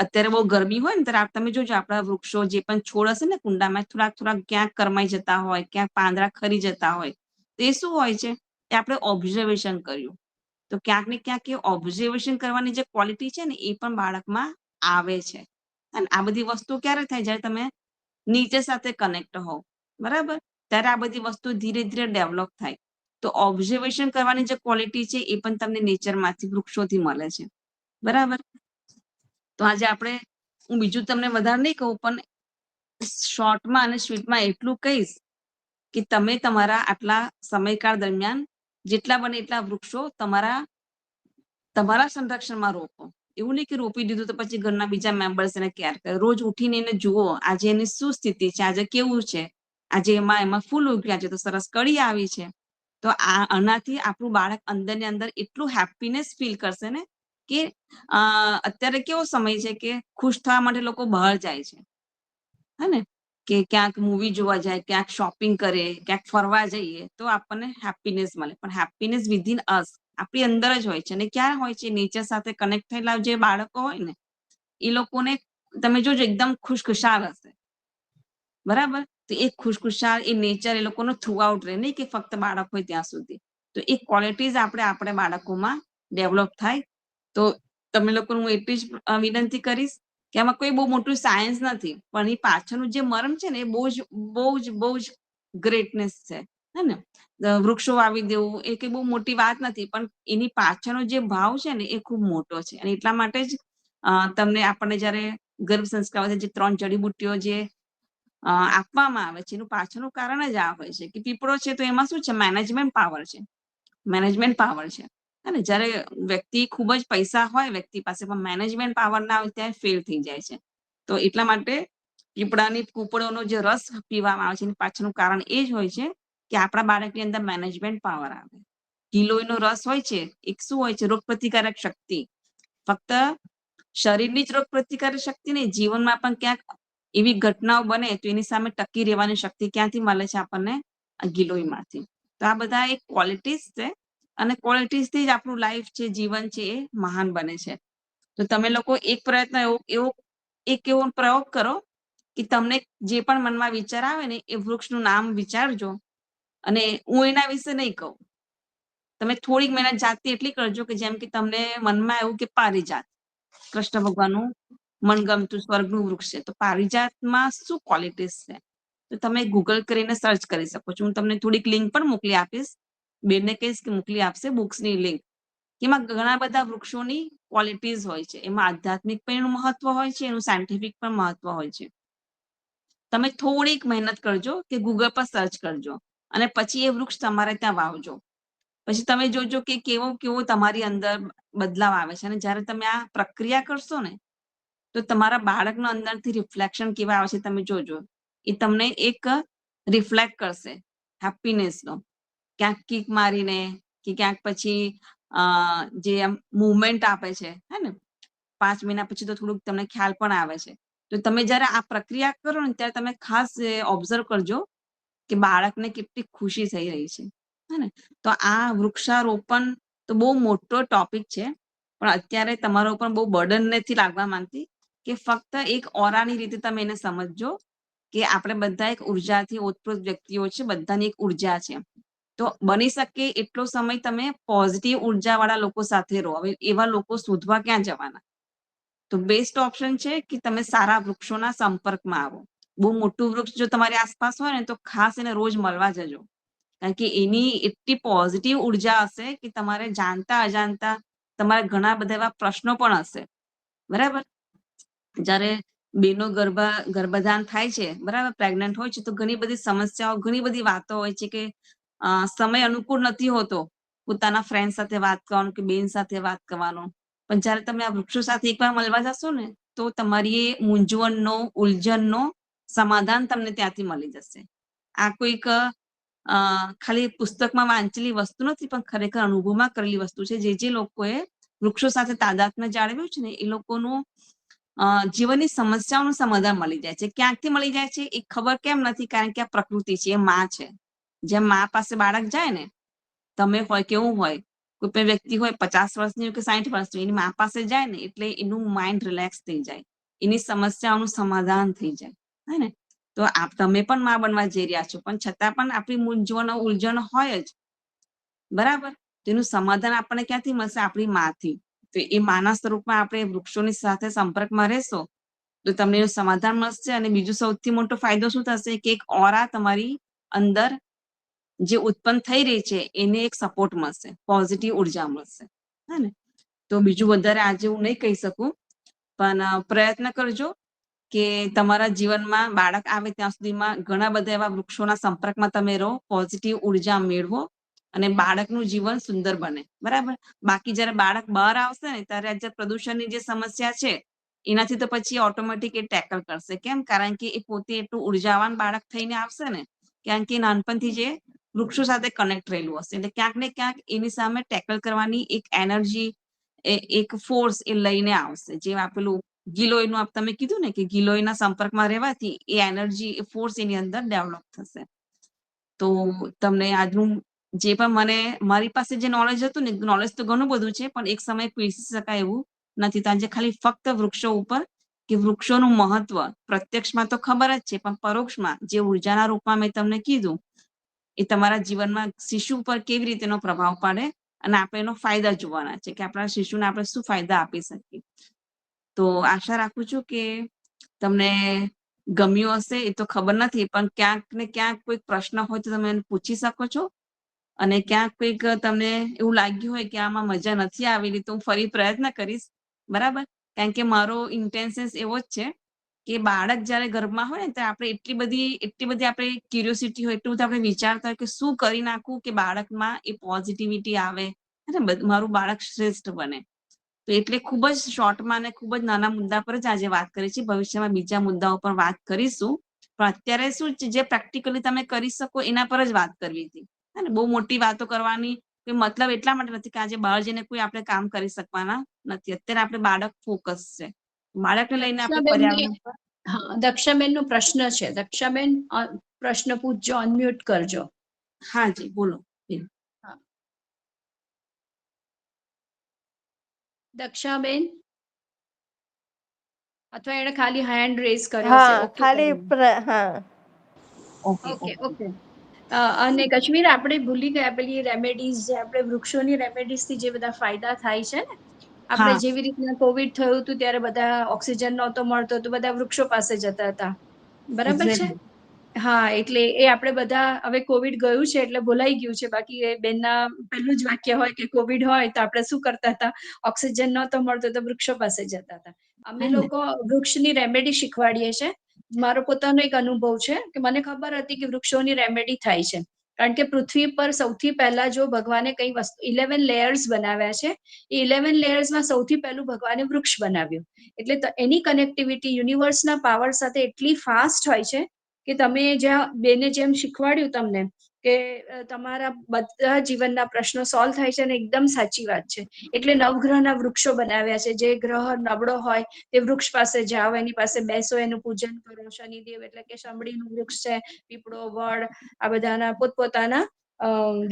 અત્યારે બહુ ગરમી હોય ને, ત્યારે તમે જોજો આપણા વૃક્ષો જે પણ છોડ હશે ને કુંડામાં, થોડાક ક્યાંક કરમાઈ જતા હોય, ક્યાંક પાંદડા ખરી જતા હોય, તો એ શું હોય છે? એ આપણે ઓબ્ઝર્વેશન કર્યું. તો ક્યાંક ને ક્યાંક એ ઓબ્ઝર્વેશન કરવાની જે ક્વોલિટી છે ને, એ પણ બાળકમાં આવે છે. અને આ બધી વસ્તુ ક્યારે થાય? જ્યારે તમે નીચે સાથે કનેક્ટ હો, બરાબર? ત્યારે આ બધી વસ્તુ ધીરે ધીરે ડેવલપ થાય. તો ઓબ્ઝર્વેશન કરવાની જે ક્વોલિટી છે, એ પણ તમને નેચરમાંથી, વૃક્ષોથી મળે છે. બરાબર? તો આજે હું બીજું તમને વધારે નહીં કહું, પણ શોર્ટમાં અને સ્વીટમાં એટલું કહીશ કે તમે તમારા આટલા સમયકાળ દરમિયાન જેટલા બને એટલા વૃક્ષો તમારા સંરક્ષણમાં રોપો. એવું નહીં કે રોપી દીધું તો પછી ઘરના બીજા મેમ્બર્સ એને કેર કરે. રોજ ઉઠીને એને જુઓ આજે એની શું સ્થિતિ છે, આજે કેવું છે, આજે એમાં ફૂલ ઉગ્યા છે, તો સરસ કળી આવી છે. તો આનાથી આપણું બાળક અંદર ને અંદર એટલું હેપીનેસ ફીલ કરશે ને કે અત્યારે કેવો સમય છે કે ખુશ થવા માટે લોકો બહાર જાય છે, હે ને, કે ક્યાંક મૂવી જોવા જાય, ક્યાંક શોપિંગ કરે, ક્યાંક ફરવા જઈએ તો આપણને હેપીનેસ મળે. પણ હેપીનેસ વિધિન અસ આપણી અંદર જ હોય છે. અને ક્યાં હોય છે? નેચર સાથે કનેક્ટ થયેલા જે બાળકો હોય ને એ લોકોને તમે જોજો એકદમ ખુશખુશાલ હશે. બરાબર? તો એ ખુશખુશાલ એ નેચર એ લોકોનો થ્રુ આઉટ રહે, નહીં કે ફક્ત બાળક હોય ત્યાં સુધી. તો એ ક્વોલિટીઝ આપણે બાળકોમાં ડેવલપ થાય. તો તમે લોકોને હું એટલી જ વિનંતી કરીશ કે આમાં કોઈ બહુ મોટું સાયન્સ નથી, પણ એ પાછળનું જે મર્મ છે ને એ બહુ જ ગ્રેટનેસ છે, હે ને. વૃક્ષો વાવી દેવું એ કઈ બહુ મોટી વાત નથી, પણ એની પાછળનો જે ભાવ છે ને એ ખૂબ મોટો છે. અને એટલા માટે જ તમને આપણને જયારે ગર્ભ સંસ્કાર જે 3 જડીબુટ્ટીઓ જે આપવામાં આવે છે એનું પાછળનું કારણ જ આ હોય છે કે પીપળો છે તો એમાં શું છે? મેનેજમેન્ટ પાવર છે. અને જયારે વ્યક્તિ ખૂબ જ પૈસા હોય વ્યક્તિ પાસે, પણ મેનેજમેન્ટ પાવર ના હોય ત્યારે ફેલ થઈ જાય છે. તો એટલા માટે પીપળાની કૂપળોનો જે રસ પીવામાં આવે છે એની પાછળનું કારણ એ જ હોય છે કે આપણા બાળકની અંદર મેનેજમેન્ટ પાવર આવે. ગિલોયનો રસ હોય છે એક શું હોય છે? રોગ પ્રતિકારક શક્તિ. ફક્ત શરીરની જ રોગ પ્રતિકારક શક્તિ નહીં, જીવનમાં પણ ક્યાંક એવી ઘટનાઓ બને તો એની સામે ટકી રહેવાની શક્તિ ક્યાંથી મળે છે આપણને? આ ગિલોયમાંથી. તો આ બધા એક ક્વોલિટીઝ છે અને ક્વોલિટીઝથી જ આપણું લાઈફ છે, જીવન છે એ મહાન બને છે. તો તમે લોકો એક પ્રયત્ન એવો પ્રયોગ કરો કે તમને જે પણ મનમાં વિચાર આવે ને એ વૃક્ષનું નામ વિચારજો. અને હું એના વિશે નહીં કહું, તમે થોડીક મહેનત જાતે એટલી કરજો કે જેમ કે તમને મનમાં એવું કે પારિજાત કૃષ્ણ ભગવાનનું મનગમતું સ્વર્ગનું વૃક્ષ છે. તો પારિજાતમાં શું ક્વોલિટીઝ છે? તો તમે ગૂગલ કરીને સર્ચ કરી શકો છો. હું તમને થોડીક લિંક પણ મોકલી આપીશ. બેનને કહીશ કે મોકલી આપશે બુક્સની લિંક. એમાં ઘણા બધા વૃક્ષોની ક્વોલિટીઝ હોય છે. એમાં આધ્યાત્મિક પણ એનું મહત્વ હોય છે, એનું સાયન્ટિફિક પણ મહત્વ હોય છે. તમે થોડીક મહેનત કરજો કે ગૂગલ પર સર્ચ કરજો અને પછી એ વૃક્ષ તમારે ત્યાં વાવજો. પછી તમે જોજો કે કેવો તમારી અંદર બદલાવ આવે છે. અને જ્યારે તમે આ પ્રક્રિયા કરશો ને તો તમારા બાળકના અંદરથી રિફ્લેક્શન કેવા આવે છે તમે જોજો. એ તમને એક રિફ્લેક્ટ કરશે હેપીનેસનો. ક્યાંક કિક મારીને કે ક્યાંક પછી જે આમ મુવમેન્ટ આપે છે, હે ને, 5 મહિના પછી તો થોડુંક તમને ખ્યાલ પણ આવે છે. તો તમે જયારે આ પ્રક્રિયા કરો ને ત્યારે તમે ખાસ ઓબ્ઝર્વ કરજો કે બાળકને કેટલી ખુશી થઈ રહી છે, હે ને. તો આ વૃક્ષારોપણ તો બહુ મોટો ટોપિક છે, પણ અત્યારે તમારા ઉપર બહુ બર્ડન નથી લાગવા માંગતી કે ફક્ત એક ઓરાની રીતે તમે એને સમજજો કે આપણે બધા એક ઉર્જાથી ઓતપ્રોત વ્યક્તિઓ છે, બધાની એક ઉર્જા છે. તો બની શકે એટલો સમય તમે પોઝિટિવ ઉર્જા વાળા લોકો સાથે રહો. હવે એવા લોકો શોધવા ક્યાં જવાના? તો બેસ્ટ ઓપ્શન છે કે તમે સારા વૃક્ષોના સંપર્કમાં આવો. બહુ મોટું વૃક્ષ જો તમારી આસપાસ હોય ને તો ખાસ એને રોજ મળવા જજો, કારણ કે એની એટલી પોઝિટિવ ઉર્જા હશે કે તમારે જાણતા અજાણતા તમારા ઘણા બધા એવા પ્રશ્નો પણ હશે. બરાબર? જ્યારે બેનો ગર્ભધાન થાય છે, બરાબર, પ્રેગ્નન્ટ હોય છે તો ઘણી બધી સમસ્યાઓ, ઘણી બધી વાતો હોય છે કે સમય અનુકૂળ નથી હોતો પોતાના ફ્રેન્ડ સાથે વાત કરવાનું કે બેન સાથે વાત કરવાનું. પણ જ્યારે તમે આ વૃક્ષો સાથે એકવાર મળવા જશો ને તો તમારી એ મૂંઝવણનો, ઉલઝનનો સમાધાન તમને ત્યાંથી મળી જશે. આ કોઈક ખાલી પુસ્તકમાં વાંચેલી વસ્તુ નથી, પણ ખરેખર અનુભવમાં કરેલી વસ્તુ છે. જે લોકોએ વૃક્ષો સાથે તાદાત્મ્ય જાળવ્યું છે ને એ લોકોનું જીવનની સમસ્યાઓનું સમાધાન મળી જાય છે. ક્યાંકથી મળી જાય છે એ ખબર કેમ નથી, કારણ કે આ પ્રકૃતિ છે, એ માં છે. જેમ માં પાસે બાળક જાય ને, તમે હોય કેવું હોય, કોઈ પણ વ્યક્તિ હોય 50 વર્ષની કે 60 વર્ષની, એની માં પાસે જાય ને એટલે એનું માઇન્ડ રિલેક્સ થઈ જાય, એની સમસ્યાઓનું સમાધાન થઈ જાય, હે ને. તો તમે પણ માં બનવા જઈ રહ્યા છો, પણ છતાં પણ આપણી મૂંઝવણ, ઉલઝણ હોય જ, બરાબર. તેનું સમાધાન આપણને ક્યાંથી મળશે? આપણી માંથી. તો એ માના સ્વરૂપમાં આપણે વૃક્ષોની સાથે સંપર્કમાં રહેશો તો તમને એનું સમાધાન મળશે. અને બીજું સૌથી મોટો ફાયદો શું થશે કે એક ઓરા તમારી અંદર જે ઉત્પન્ન થઈ રહી છે એને એક સપોર્ટ મળશે, પોઝિટિવ ઉર્જા મળશે, હે ને. તો બીજું વધારે આજે હું નહીં કહી શકું, પણ પ્રયત્ન કરજો કે તમારા જીવનમાં બાળક આવે ત્યાં સુધીમાં ઘણા બધા એવા વૃક્ષોના સંપર્કમાં તમે રહો, પોઝિટિવ ઉર્જા મેળવો અને બાળકનું જીવન સુંદર બને. બરાબર. બાકી જયારે બાળક બહાર આવશે ને ત્યારે આજે પ્રદૂષણની જે સમસ્યા છે એનાથી તો પછી ઓટોમેટિક એ ટેકલ કરશે. કેમ? કારણ કે એ પોતે એટલું ઉર્જાવાન બાળક થઈને આવશે ને, કારણ કે નાનપણથી જે વૃક્ષો સાથે કનેક્ટ રહેલું હશે એટલે ક્યાંક ને ક્યાંક એની સામે ટેકલ કરવાની એક એનર્જી, એક ફોર્સ એ લઈને આવશે. જે આપેલું ગિલોયનું તમે કીધું ને કે ગિલોયના સંપર્કમાં રહેવાથી એ એનર્જી, એ ફોર્સ એની અંદર ડેવલપ થશે. તો તમને આજનું જે પણ મને મારી પાસે જે નોલેજ હતું ને, નોલેજ તો ઘણું બધું છે પણ એક સમય પીરસી શકાય એવું નથી. તો આજે ખાલી ફક્ત વૃક્ષો ઉપર કે વૃક્ષોનું મહત્વ પ્રત્યક્ષમાં તો ખબર જ છે, પણ પરોક્ષમાં જે ઉર્જાના રૂપમાં મેં તમને કીધું એ તમારા જીવનમાં શિશુ પર કેવી રીતે એનો પ્રભાવ પાડે અને આપણે એનો ફાયદા જોવાના છે કે આપણા શિશુને આપણે શું ફાયદા આપી શકીએ. તો આશા રાખું છું કે તમને ગમ્યું હશે. એ તો ખબર નથી, પણ ક્યાંક ને ક્યાંક કોઈક પ્રશ્ન હોય તો તમે એને પૂછી શકો છો. અને ક્યાંક કોઈક તમને એવું લાગ્યું હોય કે આમાં મજા નથી આવેલી તો હું ફરી પ્રયત્ન કરીશ. બરાબર. કારણ કે મારો ઇન્ટેન્શન એવો જ છે કે બાળક જયારે ગર્ભમાં હોય ને ત્યારે આપણે એટલી બધી આપણે ક્યુરિયોસિટી હોય, એટલું બધું આપણે વિચારતા હોય કે શું કરી નાખવું કે બાળકમાં એ પોઝિટિવિટી આવે અને મારું બાળક શ્રેષ્ઠ બને. તો એટલે ખૂબ જ શોર્ટમાં અને ખૂબ જ નાના મુદ્દા પર જ આજે વાત કરી છે. ભવિષ્યમાં બીજા મુદ્દાઓ પર વાત કરીશું, પણ અત્યારે શું જે પ્રેક્ટિકલી તમે કરી શકો એના પર જ વાત કરવી હતી. બહુ મોટી વાતો કરવાની મતલબ એટલા માટે નથી કે આજે બહાર જઈને કોઈ આપણે કામ કરી શકવાના નથી. અત્યારે આપણે બાળક ફોકસ છે, બાળકને લઈને આપણે પર્યાવરણ પર. હા, દક્ષાબેન નો પ્રશ્ન છે. દક્ષાબેન પ્રશ્ન પૂછજો, અનમ્યુટ કરજો. હા જી, બોલો. દક્ષાબેન, અથવા એને ખાલી હેન્ડ રેઝ કર્યો છે. Okay, okay. અને કશ્મીર, આપણે ભૂલી ગયા પેલી રેમેડીઝ, જે આપણે વૃક્ષોની રેમેડીઝ થી જે બધા ફાયદા થાય છે ને, આપણે જેવી રીતના કોવિડ થયું હતું ત્યારે બધા ઓક્સિજન નહોતો મળતો તો બધા વૃક્ષો પાસે જતા હતા. બરાબર છે. હા, એટલે એ આપણે બધા હવે કોવિડ ગયું છે એટલે ભૂલાઈ ગયું છે. બાકી એ બેનના પહેલું જ વાક્ય હોય કે કોવિડ હોય તો આપણે શું કરતા હતા, ઓક્સિજન નહોતો મળતો તો વૃક્ષો પાસે જતા હતા. અમે લોકો વૃક્ષની રેમેડી શીખવાડીએ છીએ. મારો પોતાનો એક અનુભવ છે કે મને ખબર હતી કે વૃક્ષોની રેમેડી થાય છે, કારણ કે પૃથ્વી પર સૌથી પહેલા જો ભગવાને કઈ વસ્તુ 11 લેયર્સ બનાવ્યા છે, એ 11 લેયર્સમાં સૌથી પહેલું ભગવાને વૃક્ષ બનાવ્યું. એટલે એની કનેક્ટિવિટી યુનિવર્સના પાવર સાથે એટલી ફાસ્ટ હોય છે કે તમે જ્યાં બેને જેમ શીખવાડ્યું તમને કે તમારા બધા જીવનના પ્રશ્નો સોલ્વ થાય છે, અને એકદમ સાચી વાત છે. એટલે નવગ્રહના વૃક્ષો બનાવ્યા છે. જે ગ્રહ નબળો હોય તે વૃક્ષ પાસે જાઓ, એની પાસે બેસો, એનું પૂજન કરો. શનિદેવ એટલે કે શંભડીનું વૃક્ષ છે, પીપળો, વડ, આ બધાના પોતપોતાના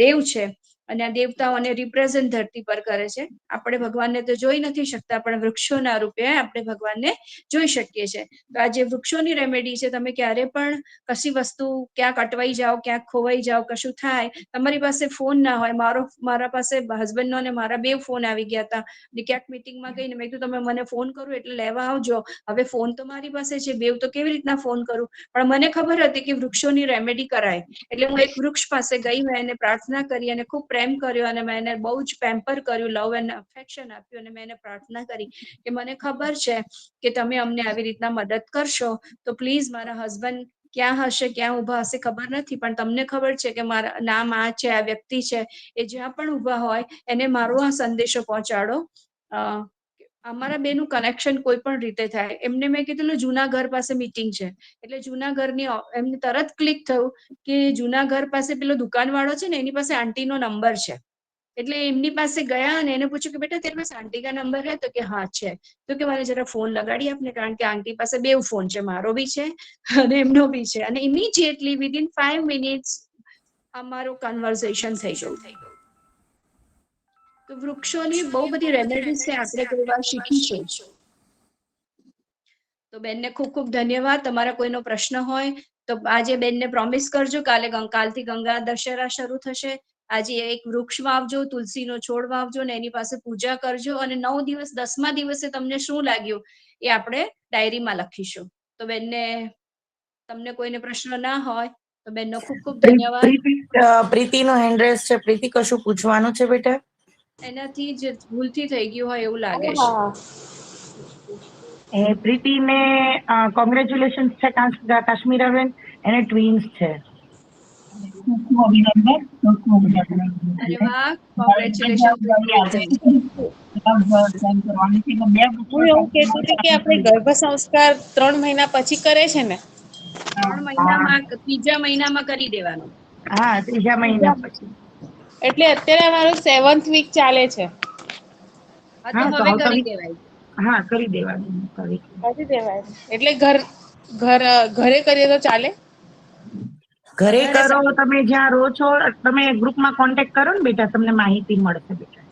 દેવ છે. અને આ દેવતાઓને રિપ્રેઝન્ટ ધરતી પર કરે છે. આપણે ભગવાનને તો જોઈ નથી શકતા, પણ વૃક્ષોના રૂપે આપણે ભગવાનને જોઈ શકીએ છીએ. તો આ જે વૃક્ષોની રેમેડી છે, તમે ક્યારે પણ કશી વસ્તુ ક્યાંક અટવાઈ જાઓ, ક્યાંક ખોવાઈ જાઓ, કશું થાય, તમારી પાસે ફોન ના હોય. મારા પાસે હસબન્ડનો અને મારા બે ફોન આવી ગયા હતા. ક્યાંક મીટિંગમાં ગઈને મેં કીધું તમે મને ફોન કરો એટલે લેવા આવજો. હવે ફોન તો મારી પાસે છે, બેવ તો કેવી રીતના ફોન કરું? પણ મને ખબર હતી કે વૃક્ષોની રેમેડી કરાય. એટલે હું એક વૃક્ષ પાસે ગઈ, મેં એને પ્રાર્થના કરી અને ખૂબ પ્રેમ કર્યો, અને મેં એને બહુ જ પેમ્પર કર્યું, લવ એન્ડ અફેક્શન આપ્યું, અને મેં એને પ્રાર્થના કરી કે મને ખબર છે કે તમે અમને આવી રીતના મદદ કરશો, તો પ્લીઝ મારા હસબન્ડ ક્યાં હશે, ક્યાં ઊભા હશે ખબર નથી, પણ તમને ખબર છે કે મારા નામ આ છે, આ વ્યક્તિ છે, એ જ્યાં પણ ઊભા હોય એને મારો આ સંદેશો પહોંચાડો. અમારા બેનું કનેક્શન કોઈ પણ રીતે થાય. એમને મેં કીધું જૂના ઘર પાસે મીટિંગ છે, એટલે જૂના ઘરની એમને તરત ક્લિક થયું કે જૂના ઘર પાસે પેલો દુકાનવાળો છે ને, એની પાસે આંટીનો નંબર છે. એટલે એમની પાસે ગયા અને એને પૂછ્યું કે બેટા તેરે પાસે આંટી કા નંબર હે? તો કે હા છે. તો કે મને જરા ફોન લગાડી આપને, કારણ કે આંટી પાસે બે ફોન છે, મારો બી છે અને એમનો બી છે. અને ઇમિડિયેટલી વિધિન 5 મિનિટ્સ અમારું કન્વર્સેશન થઈ ગયું. તો વૃક્ષોની બહુ બધી રેમેડીઝ છે, આપણે કોઈ વાર શીખીશું. તો બેનને ખૂબ ખૂબ ધન્યવાદ. તમારા કોઈનો પ્રશ્ન હોય તો આજે બેનને પ્રોમિસ કરજો, કાલથી ગંગા દશેરા શરૂ થશે. આજે એક વૃક્ષ વાવજો, તુલસીનો છોડ વાવજો ને એની પાસે પૂજા કરજો. અને 9 દિવસ 10મા દિવસે તમને શું લાગ્યું એ આપણે ડાયરીમાં લખીશું. તો બેનને, તમને કોઈને પ્રશ્ન ના હોય તો બેનનો ખૂબ ખૂબ ધન્યવાદ. પ્રીતિનો હેન્ડ રેઝ છે. પ્રીતિ, કશું પૂછવાનું છે બેટા? એનાથી જ ભૂલથી થઈ ગયું હોય એવું લાગે છે. એ પ્રીતિને કોંગ્રેચ્યુલેશન છે કાશ્મીરાબેન, એને ટ્વિન્સ છે. ખૂબ ખૂબ અભિનંદન. ખૂબ ખૂબ અભિનંદન. અરે વાહ, કોંગ્રેચ્યુલેશન. કરવાની છે. બે હું એવું કહેતી હતી કે આપણે ગર્ભ સંસ્કાર 3 મહિના પછી કરે છે ને? 3 મહિનામાં, ત્રીજા મહિનામાં કરી દેવાનો. હા, ત્રીજા મહિના પછી. એટલે અત્યારે અમારું 7th વીક ચાલે છે. હા, તો હા, હવે આવતા કરી week- દેવાય. હા, કરી દેવાનું. કરી દેવાય. એટલે ઘરે કરીએ તો ચાલે? ઘરે ઘરે કરો, સારું. તમે જ્યાં રહો છો તમે ગ્રુપમાં કોન્ટેક્ટ કરો ને બેટા, તમને માહિતી મળશે બેટા.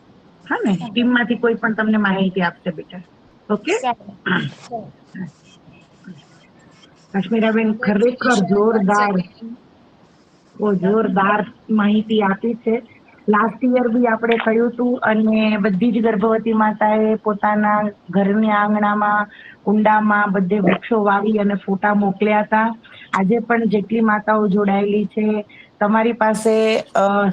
હા ને, ટીમમાંથી કોઈ પણ તમને માહિતી આપશે બેટા. ઓકે. સારું. કાશ્મીરાબેન ખરેખર Congratulations once જોરદાર, again. બહુ જોરદાર માહિતી આપી છે. લાસ્ટ યર બી આપણે કહ્યું હતું, અને બધી જ ગર્ભવતી માતાએ પોતાના ઘરની આંગણામાં, કુંડામાં બધે વૃક્ષો વાવી અને ફોટા મોકલ્યા હતા. આજે પણ જેટલી માતાઓ જોડાયેલી છે, તમારી પાસે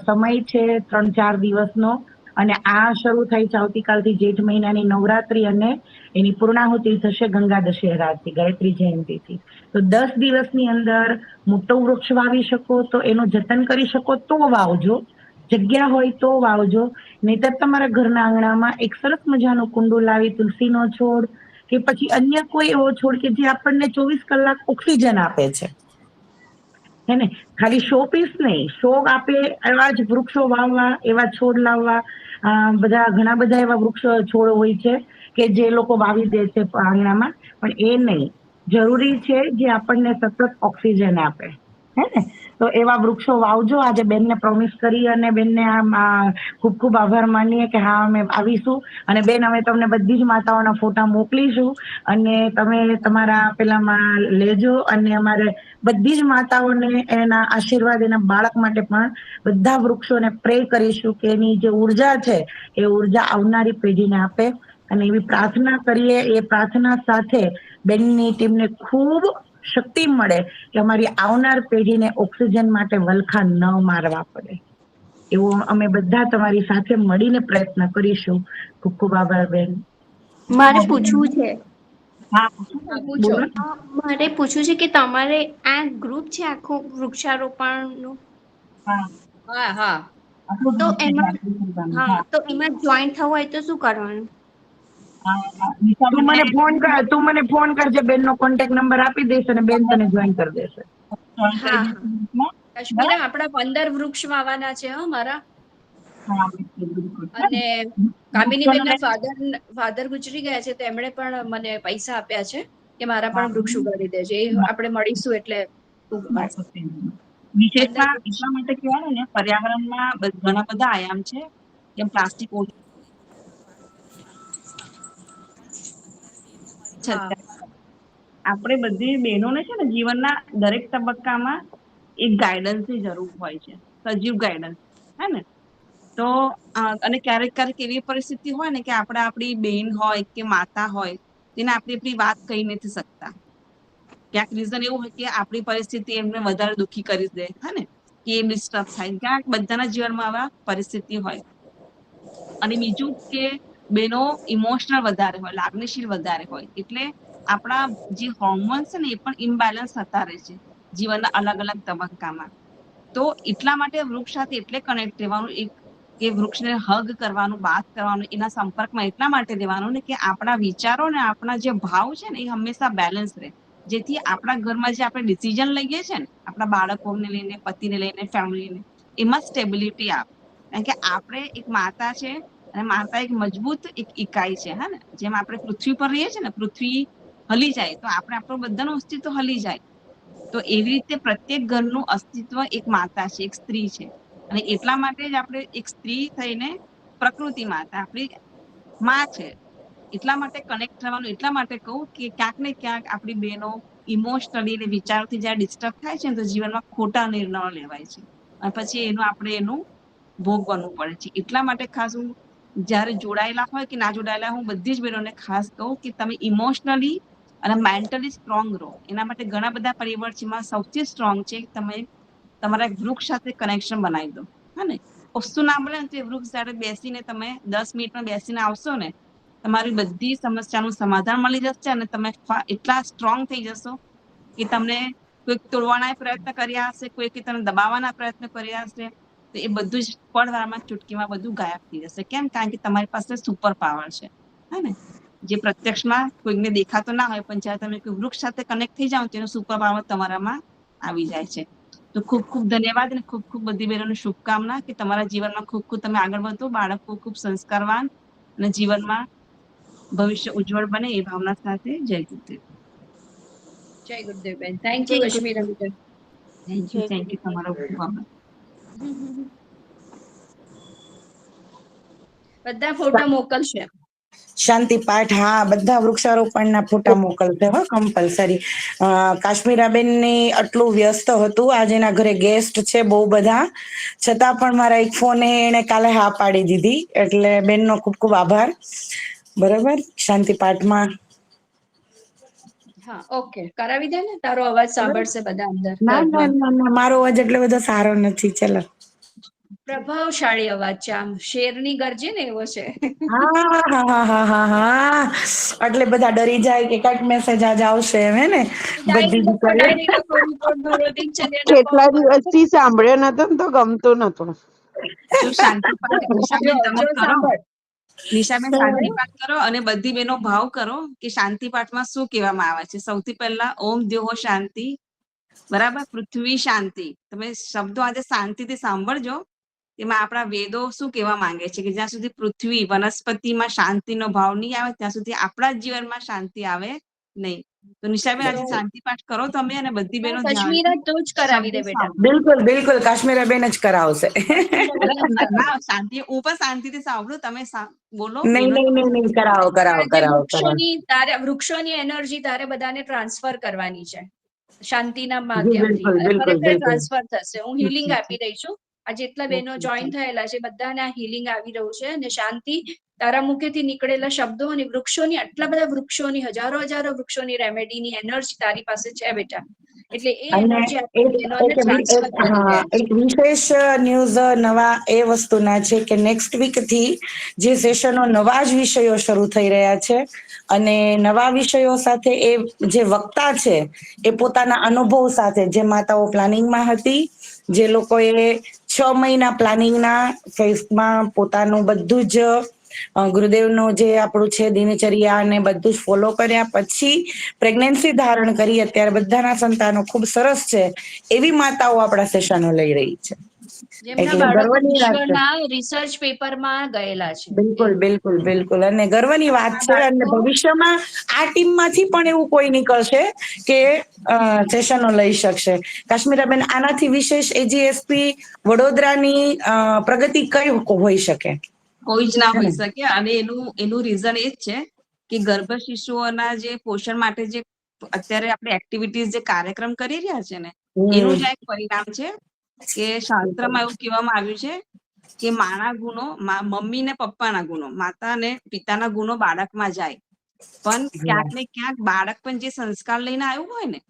સમય છે 3-4 દિવસનો, અને આ શરૂ થાય છે આવતીકાલથી જેઠ મહિનાની નવરાત્રી, અને એની પૂર્ણાહુતિ થશે ગંગા દશેરાથી, ગાયત્રી જયંતિથી. તો 10 દિવસની અંદર મોટું વૃક્ષ વાવી શકો તો એનું જતન કરી શકો તો વાવજો, જગ્યા હોય તો વાવજો. નહીતર તમારા ઘરના આંગણામાં એક સરસ મજાનું કુંડું લાવી તુલસીનો છોડ કે પછી અન્ય કોઈ એવો છોડ કે જે આપણને 24 કલાક ઓક્સિજન આપે છે, હે ને, ખાલી શો પીસ નહીં, શો આપે એવા જ વૃક્ષો વાવવા, એવા છોડ લાવવા. ઘણા બધા એવા વૃક્ષો છોડ હોય છે કે જે લોકો વાવી દે છે આંગણામાં, પણ એ નહીં. જરૂરી છે જે આપણને સતત ઓક્સિજન આપે, હે ને. તો એવા વૃક્ષો વાવજો. આજે બેનને પ્રોમિસ કરી અને બેનને ખૂબ ખૂબ આભાર માનીએ કે હા અમે આવીશું. અને બેન, અમે તમને બધી જ માતાઓના ફોટા મોકલીશું, અને તમે તમારા પેલામાં લેજો, અને અમારે બધી જ માતાઓને એના આશીર્વાદ એના બાળક માટે પણ બધા વૃક્ષોને પ્રે કરીશું કે એની જે ઉર્જા છે એ ઉર્જા આવનારી પેઢીને આપે. અને એવી પ્રાર્થના કરીએ, એ પ્રાર્થના સાથે બેનની ટીમને ખૂબ શક્તિ મળે કે અમારી આવનાર પેઢીને ઓક્સિજન માટે વલખા ન મારવા પડે. એવું અમે બધા તમારી સાથે મળીને પ્રયત્ન કરીશું. ખૂબ ખૂબ આભાર બેન. મારે પૂછવું છે. હા, હા, પૂછો. બોલો. મારે પૂછવું છે કે તમારે આ ગ્રુપ છે આખું વૃક્ષારોપણનું? હા. હા, હા. આપણું તો ગ્રુપ છે. એમાં હા. તો એમાં જોઈન થવું હોય તો શું કરવાનું? તું મને ફોન કરજે, બેનનો કોન્ટેક્ટ નંબર આપી દઈશ અને બેન તને જોઈન કરી દેશે. હા. કાશ્મીરા, આપણા 15 વૃક્ષ વાવવાના છે હો મારા. હા, બિલકુલ. અને કામિની બેનના ફાધર ગુજરી ગયા છે, તો એમણે પણ મને પૈસા આપ્યા છે કે મારા પણ વૃક્ષ ઉગાડી દેજે. એ આપણે મળીશું એટલે વિશેષમાં એટલા માટે કહેવાય ને, પર્યાવરણમાં ઘણા બધા આયામ છે, જેમ પ્લાસ્ટિક હા. આપણે બધી બહેનોને છે ને જીવનના દરેક તબક્કામાં એક ગાઈડન્સની જરૂર હોય છે, સજીવ ગાઈડન્સ, હે ને. તો અને ક્યારેક ક્યારેક એવી પરિસ્થિતિ હોય ને કે આપણે આપણી બહેન હોય કે માતા હોય, તેને આપણે આપણી વાત કહી નથી શકતા. ક્યાંક રીઝન એવું હોય કે આપણી પરિસ્થિતિ એમને વધારે દુઃખી કરી દે, હે ને, કે એ ડિસ્ટર્બ થાય. ક્યાંક બધાના જીવનમાં આવા પરિસ્થિતિ હોય. અને બીજું કે બહેનો ઇમોશનલ વધારે હોય, લાગણીશીલ વધારે હોય, એટલે આપણા જે હોર્મોન્સ છે ને એ પણ ઇમ્બેલેન્સ થતા રહે છે જીવનના અલગ અલગ તબક્કામાં. તો એટલા માટે વૃક્ષ સાથે એટલે કનેક્ટ રહેવાનું, એક કે વૃક્ષને હગ કરવાનું, વાત કરવાનું, એના સંપર્કમાં એટલા માટે રહેવાનું ને કે આપણા વિચારો ને આપણા જે ભાવ છે ને એ હંમેશા બેલેન્સ રહે. જેથી આપણા ઘરમાં જે આપણે ડિસિઝન લઈએ છીએ ને, આપણા બાળકોને લઈને, પતિને લઈને, ફેમિલીને, એમાં સ્ટેબિલિટી આવે. કારણ કે આપણે એક માતા છે, અને માતા એક મજબૂત એક ઇકાઈ છે, હે ને. જેમ આપણે પૃથ્વી પર રહીએ છીએ ને, પૃથ્વી હલી જાય તો આપણું બધાનું અસ્તિત્વ હલી જાય. તો એવી રીતે પ્રત્યેક ઘરનું અસ્તિત્વ એક માતા છે, એક સ્ત્રી છે. અને એટલા માટે જ આપણે એક સ્ત્રી થઈને પ્રકૃતિ માતા આપણી માં છે. એટલા માટે કનેક્ટ થવાનું, એટલા માટે કહું કે ક્યાંક ને ક્યાંક આપણી બહેનો ઇમોશનલી અને વિચારોથી જ્યારે ડિસ્ટર્બ થાય છે ને, તો જીવનમાં ખોટા નિર્ણયો લેવાય છે, અને પછી આપણે ભોગ બનવું પડે છે. એટલા માટે ખાસ હું જ્યારે જોડાયેલા હોય કે ના જોડાયેલા, હું બધી જ બહેનોને ખાસ કહું કે તમે ઇમોશનલી અને મેન્ટલી સ્ટ્રોંગ રહો. એના માટે ઘણા બધા પરિબળ છે, એમાં સૌથી સ્ટ્રોંગ છે તમે તમારા વૃક્ષ સાથે કનેક્શન બનાવી દો, હા ને. વસ્તુ ના મળે ને તો વૃક્ષ સાથે બેસીને તમે 10 મિનિટમાં બેસીને આવશો ને, તમારી બધી સમસ્યાનું સમાધાન મળી જશે અને તમે એટલા સ્ટ્રોંગ થઈ જશો કે તમને કોઈક તોડવાના પ્રયત્ન કર્યા હશે, કોઈકે તમને દબાવવાના પ્રયત્ન કર્યા હશે, તો એ બધું જ પળવારમાં ચૂટકીમાં બધું ગાયબ થઈ જશે. કેમ? કારણ કે તમારી પાસે સુપર પાવર છે, હે ને? જે પ્રત્યક્ષમાં કોઈને દેખાતો ના હોય, પણ જ્યારે તમે કોઈ વૃક્ષ સાથે કનેક્ટ થઈ જાઓ તો એનો સુપર પાવર તમારામાં આવી જાય છે. તો ખૂબ ખૂબ ધન્યવાદ અને ખૂબ ખૂબ બધી બહેનોને શુભકામના કે તમારા જીવનમાં ખૂબ ખૂબ તમે આગળ વધો, બાળકો ખૂબ સંસ્કારવાન અને જીવનમાં ભવિષ્ય ઉજ્જવળ બને એ ભાવના સાથે. જય ગુરુદેવ. જય ગુરુદેવ બેન. થેન્ક યુ કશ્મીરા બેન. થેન્ક યુ તમારો ખૂબ આભાર. બધા ફોટા મોકલશે. શાંતિ પાઠ, હા, બધા વૃક્ષારોપણના ફોટા મોકલશે હો, કમ્પલસરી. કાશ્મીરાબેન ની આટલું વ્યસ્ત હતું, આજે એના ઘરે ગેસ્ટ છે બહુ બધા, છતાં પણ મારા એક ફોને એને કાલે હા પાડી દીધી, એટલે બેનનો ખૂબ ખૂબ આભાર. બરાબર, શાંતિ પાઠમાં હા, ઓકે, કરાવી દે ને. તારો અવાજ સાંભળશે બધા અંદર ના ના ઘરમાં. ના ના, મારો અવાજ એટલો બધો સારો નથી. ચલો. પ્રભાવશાળી અવાજ છે, આમ શેરની ગરજે ને એવો છે. હા હા હા હા હા હા, એટલે બધા ડરી જાય કે કઈક મેસેજ આજે આવશે એમ, હે ને? બધી દીકરીઓ કેટલા દિવસથી સાંભળ્યો નતો ને તો ગમતું નતું. જો શાંતિ પાઠ નિશાબેન તમે કરો, સાંભળ. નિશાબેન શાંતિ પાઠ કરો અને બધી બહેનો ભાવ કરો કે શાંતિ પાઠમાં શું કહેવામાં આવે છે. સૌથી પહેલા ઓમ દ્યોહો શાંતિ, બરાબર, પૃથ્વી શાંતિ. તમે શબ્દો આજે શાંતિથી સાંભળજો. એમાં આપણા વેદો શું કહેવા માંગે છે કે જ્યાં સુધી પૃથ્વી વનસ્પતિમાં શાંતિનો ભાવ નહીં આવે ત્યાં સુધી આપણા જીવનમાં શાંતિ આવે નહીં. તો નિશાબેન આજે શાંતિ પાઠ કરો તમે અને બધી બહેનો કશ્મીરા ધ્યાનથી તું જ કરાવી દે શબ્દો બેટા. સાંભળો. બિલકુલ બિલકુલ, કાશ્મીરાબેન જ કરાવશે. ના, શાંતિ, હું પણ શાંતિથી સાંભળું, તમે બોલો. નહીં નહીં નહીં નહીં, કરાવો કરાવો આજે કરાવો કરાવો. વૃક્ષોની એનર્જી તારે બધાને ટ્રાન્સફર કરવાની છે શાંતિના જી માધ્યમથી, બિલકુલ અને બિલકુલ ખરેખર બિલકુલ. ટ્રાન્સફર થશે. હું હિલિંગ આપી રહી છું. આ જેટલા બહેનો જોઈન થયેલા છે બધાને આ હિલિંગ આવી રહ્યું છે, અને શાંતિ તારા મુખેથી નીકળેલા શબ્દો અને વૃક્ષોની, આટલા બધા વૃક્ષોની, હજારો હજારો વૃક્ષોની રેમેડીની એનર્જી તારી પાસે છે બેટા. એટલે એ અને એનર્જી એક આપણી બહેનોને ટ્રાન્સફર કરી દે. એક વિશેષ ન્યૂઝ નવા એ વસ્તુના છે કે નેક્સ્ટ વીક થી જે સેશનો નવા જ વિષયો શરૂ થઈ રહ્યા છે, અને નવા વિષયો સાથે એ જે વક્તા છે એ પોતાના અનુભવ સાથે, જે માતાઓ પ્લાનિંગમાં હતી, જે લોકોએ 6 મહિના પ્લાનિંગના ફેઝમાં પોતાનું બધું જ ગુરુદેવનું જે આપણું છે દિનચર્યા અને બધું જ ફોલો કર્યા પછી પ્રેગ્નન્સી ધારણ કરી, અત્યારે બધાના સંતાનો ખૂબ સરસ છે, એવી માતાઓ આપણા સેશનો લઈ રહી છે. જેમના એટલે બાળકો ગર્વની વાત છે. વિશ્વના રિસર્ચ પેપરમાં ગયેલા છે. બિલકુલ બિલકુલ બિલકુલ, અને ગર્વની વાત આ છે. અને બાળકો ભવિષ્યમાં આ ટીમમાંથી પણ એવું કોઈ નીકળશે કે સેશનો લઈ શકશે. કાશ્મીરાબેન, આનાથી વિશેષ એજીએસપી વડોદરાની પ્રગતિ કઈ હોઈ શકે? કોઈ જ ના હોઈ શકે. અને એનું રીઝન એ જ છે કે ગર્ભ શિશુઓના જે પોષણ માટે જે અત્યારે આપણે એક્ટિવિટીઝ, જે કાર્યક્રમ કરી રહ્યા છે ને, એનું જ એક પરિણામ છે કે શાસ્ત્રમાં એવું કહેવામાં આવ્યું છે કે માના ગુણો, મમ્મી ને પપ્પાના ગુણો, માતા અને પિતાના ગુણો બાળકમાં જાય, પણ ક્યાંક ને ક્યાંક બાળક પણ જે સંસ્કાર લઈને આવ્યું હોય ને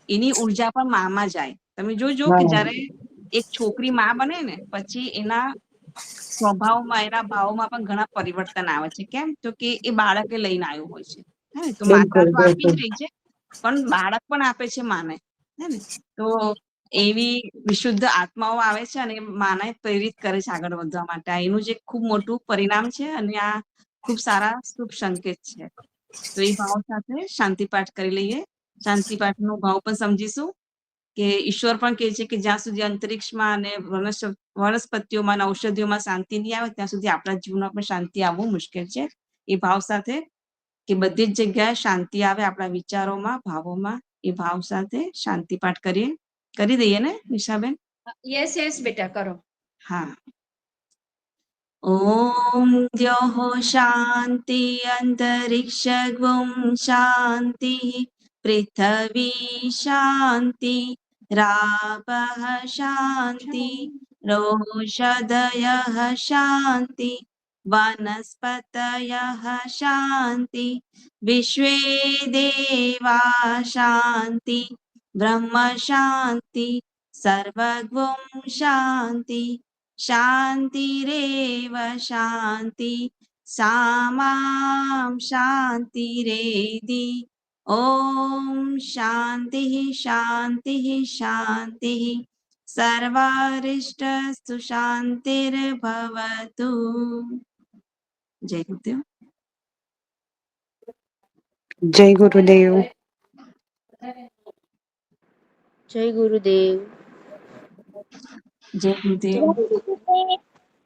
એની ઉર્જા પણ મામાં જાય. તમે જોજો કે જયારે એક છોકરી માં બને ને પછી એના સ્વભાવમાં, એના ભાવમાં પણ ઘણા પરિવર્તન આવે છે. કેમ? તો કે એ બાળકે લઈને આવ્યું હોય છે. હે ને? તો માતા બિલકુલ તો આપી જ બિલકુલ. રહી છે, પણ બાળક પણ આપે છે માને. હે ને? તો એવી વિશુદ્ધ આત્માઓ આવે છે અને માને પ્રેરિત કરે છે આગળ વધવા માટે. આ એનું જે ખૂબ મોટું પરિણામ છે અને આ ખૂબ સારા શુભ સંકેત છે. તો એ ભાવ સાથે શાંતિ પાઠ કરી લઈએ. શાંતિ પાઠનો ભાવ પણ સમજીશું કે ઈશ્વર પણ કહે છે કે જ્યાં સુધી અંતરિક્ષમાં અને વનસ્પતિઓમાં અને ઔષધિઓમાં શાંતિ નહીં આવે ત્યાં સુધી આપણા જીવનમાં પણ શાંતિ આવવું મુશ્કેલ છે. એ ભાવ સાથે કે બધી જ જગ્યાએ શાંતિ આવે આપણા વિચારોમાં, ભાવોમાં, એ ભાવ સાથે શાંતિ પાઠ કરી દઈએ ને નિશાબેન? યસ યસ બેટા, કરો. હા. ઓમ દ્યોઃ શાંતિ અંતરિક્ષ ગુમ શાંતિ પૃથ્વી શાંતિ રાપઃ શાંતિ રોષધયઃ શાંતિ વનસ્પતયઃ શાંતિ વિશ્વે દેવા શાંતિ બ્રહ્મ શાંતિ સર્વગુમ શાંતિ શાંતિરેવ શાંતિ સામાં શાંતિરેધિ. ઓમ શાંતિઃ શાંતિઃ શાંતિઃ. સર્વારિષ્ટસ્તુ શાંતિર્ભવતુ. જય ગુરુદેવ. જય ગુરુદેવ. જય ગુરુદેવ. જય ગુરુદેવ.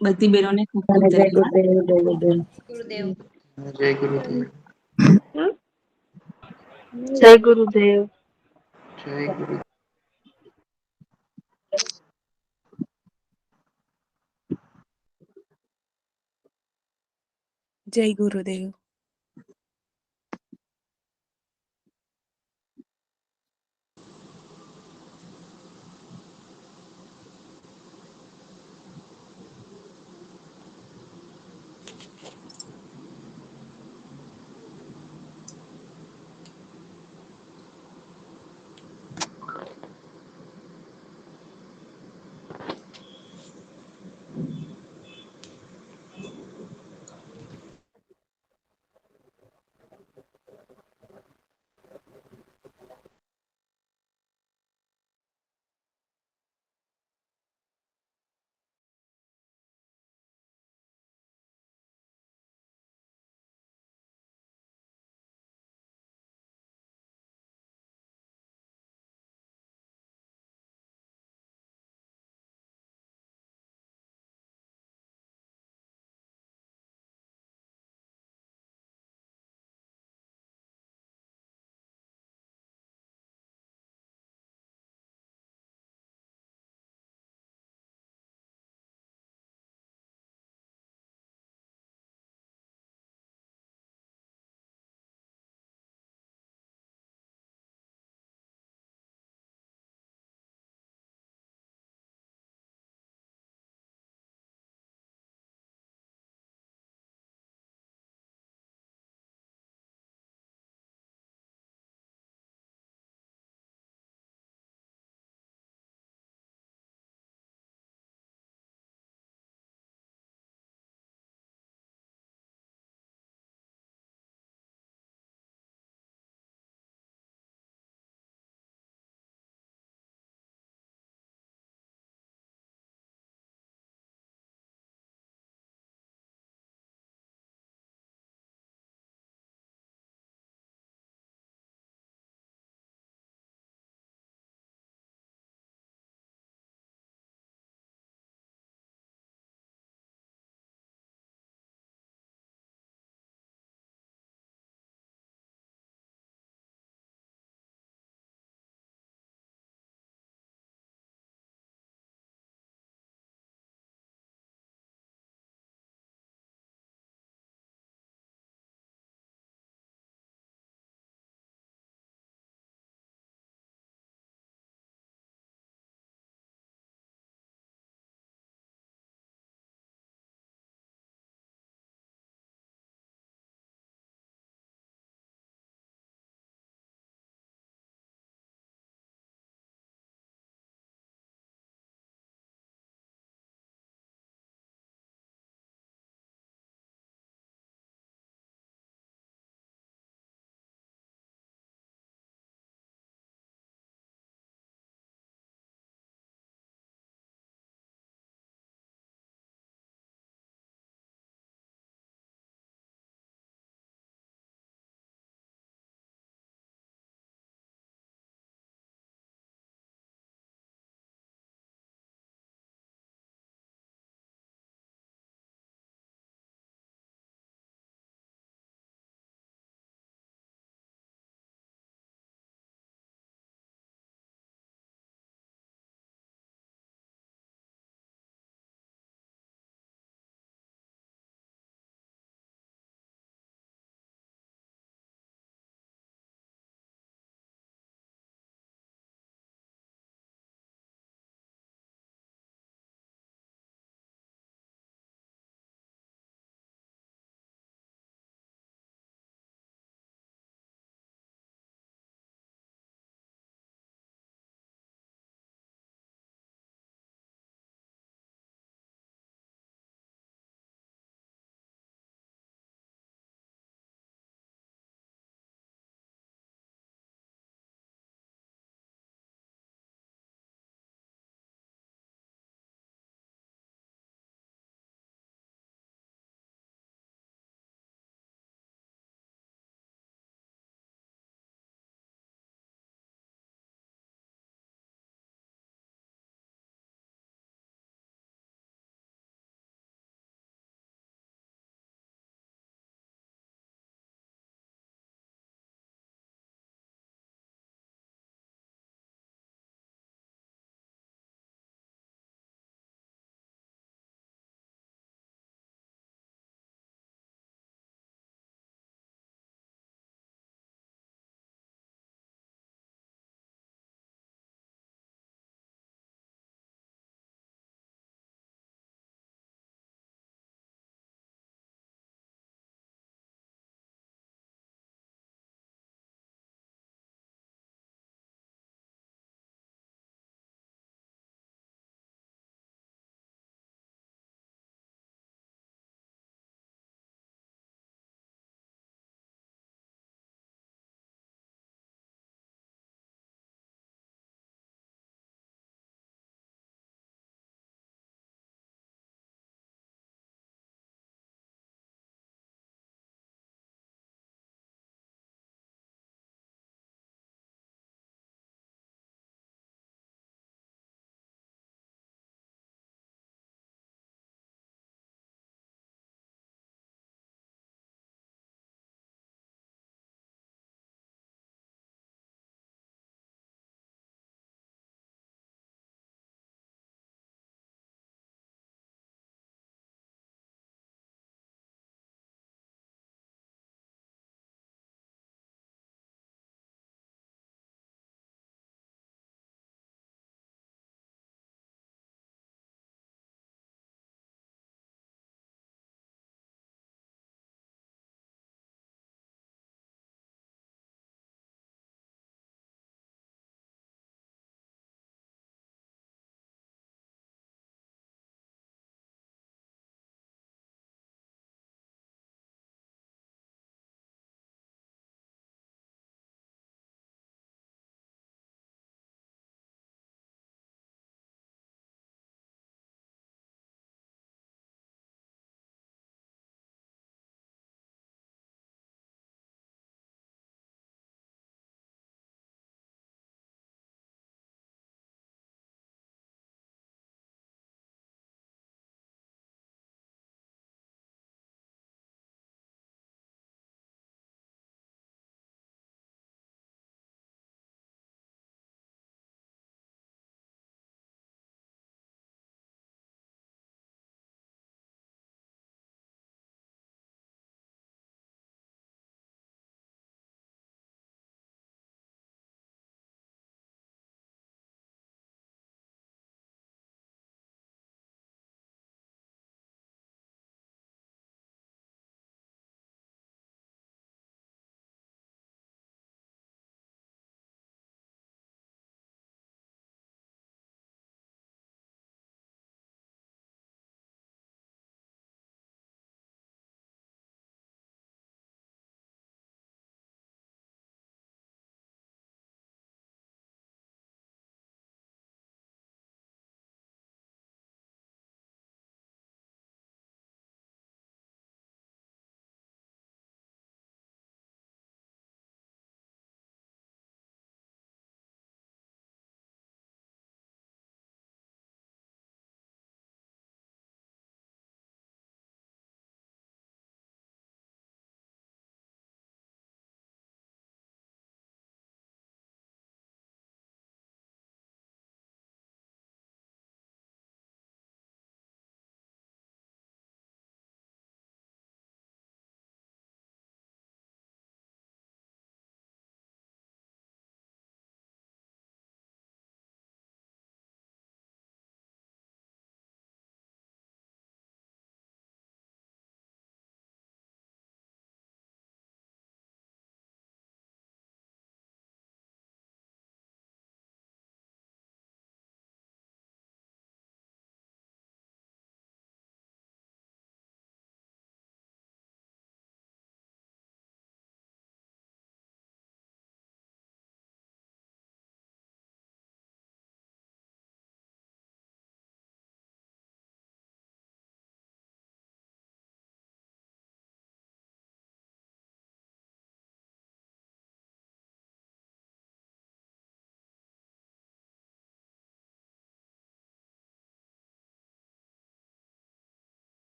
બધી બહેનોને ખૂબ ખૂબ જય ધન્યવાદ. ગુરુદેવ. જય ગુરુદેવ. ગુરુદેવ. જય ગુરુદેવ. જય ગુરુદેવ. જય ગુરુદેવ. જય ગુરુદેવ.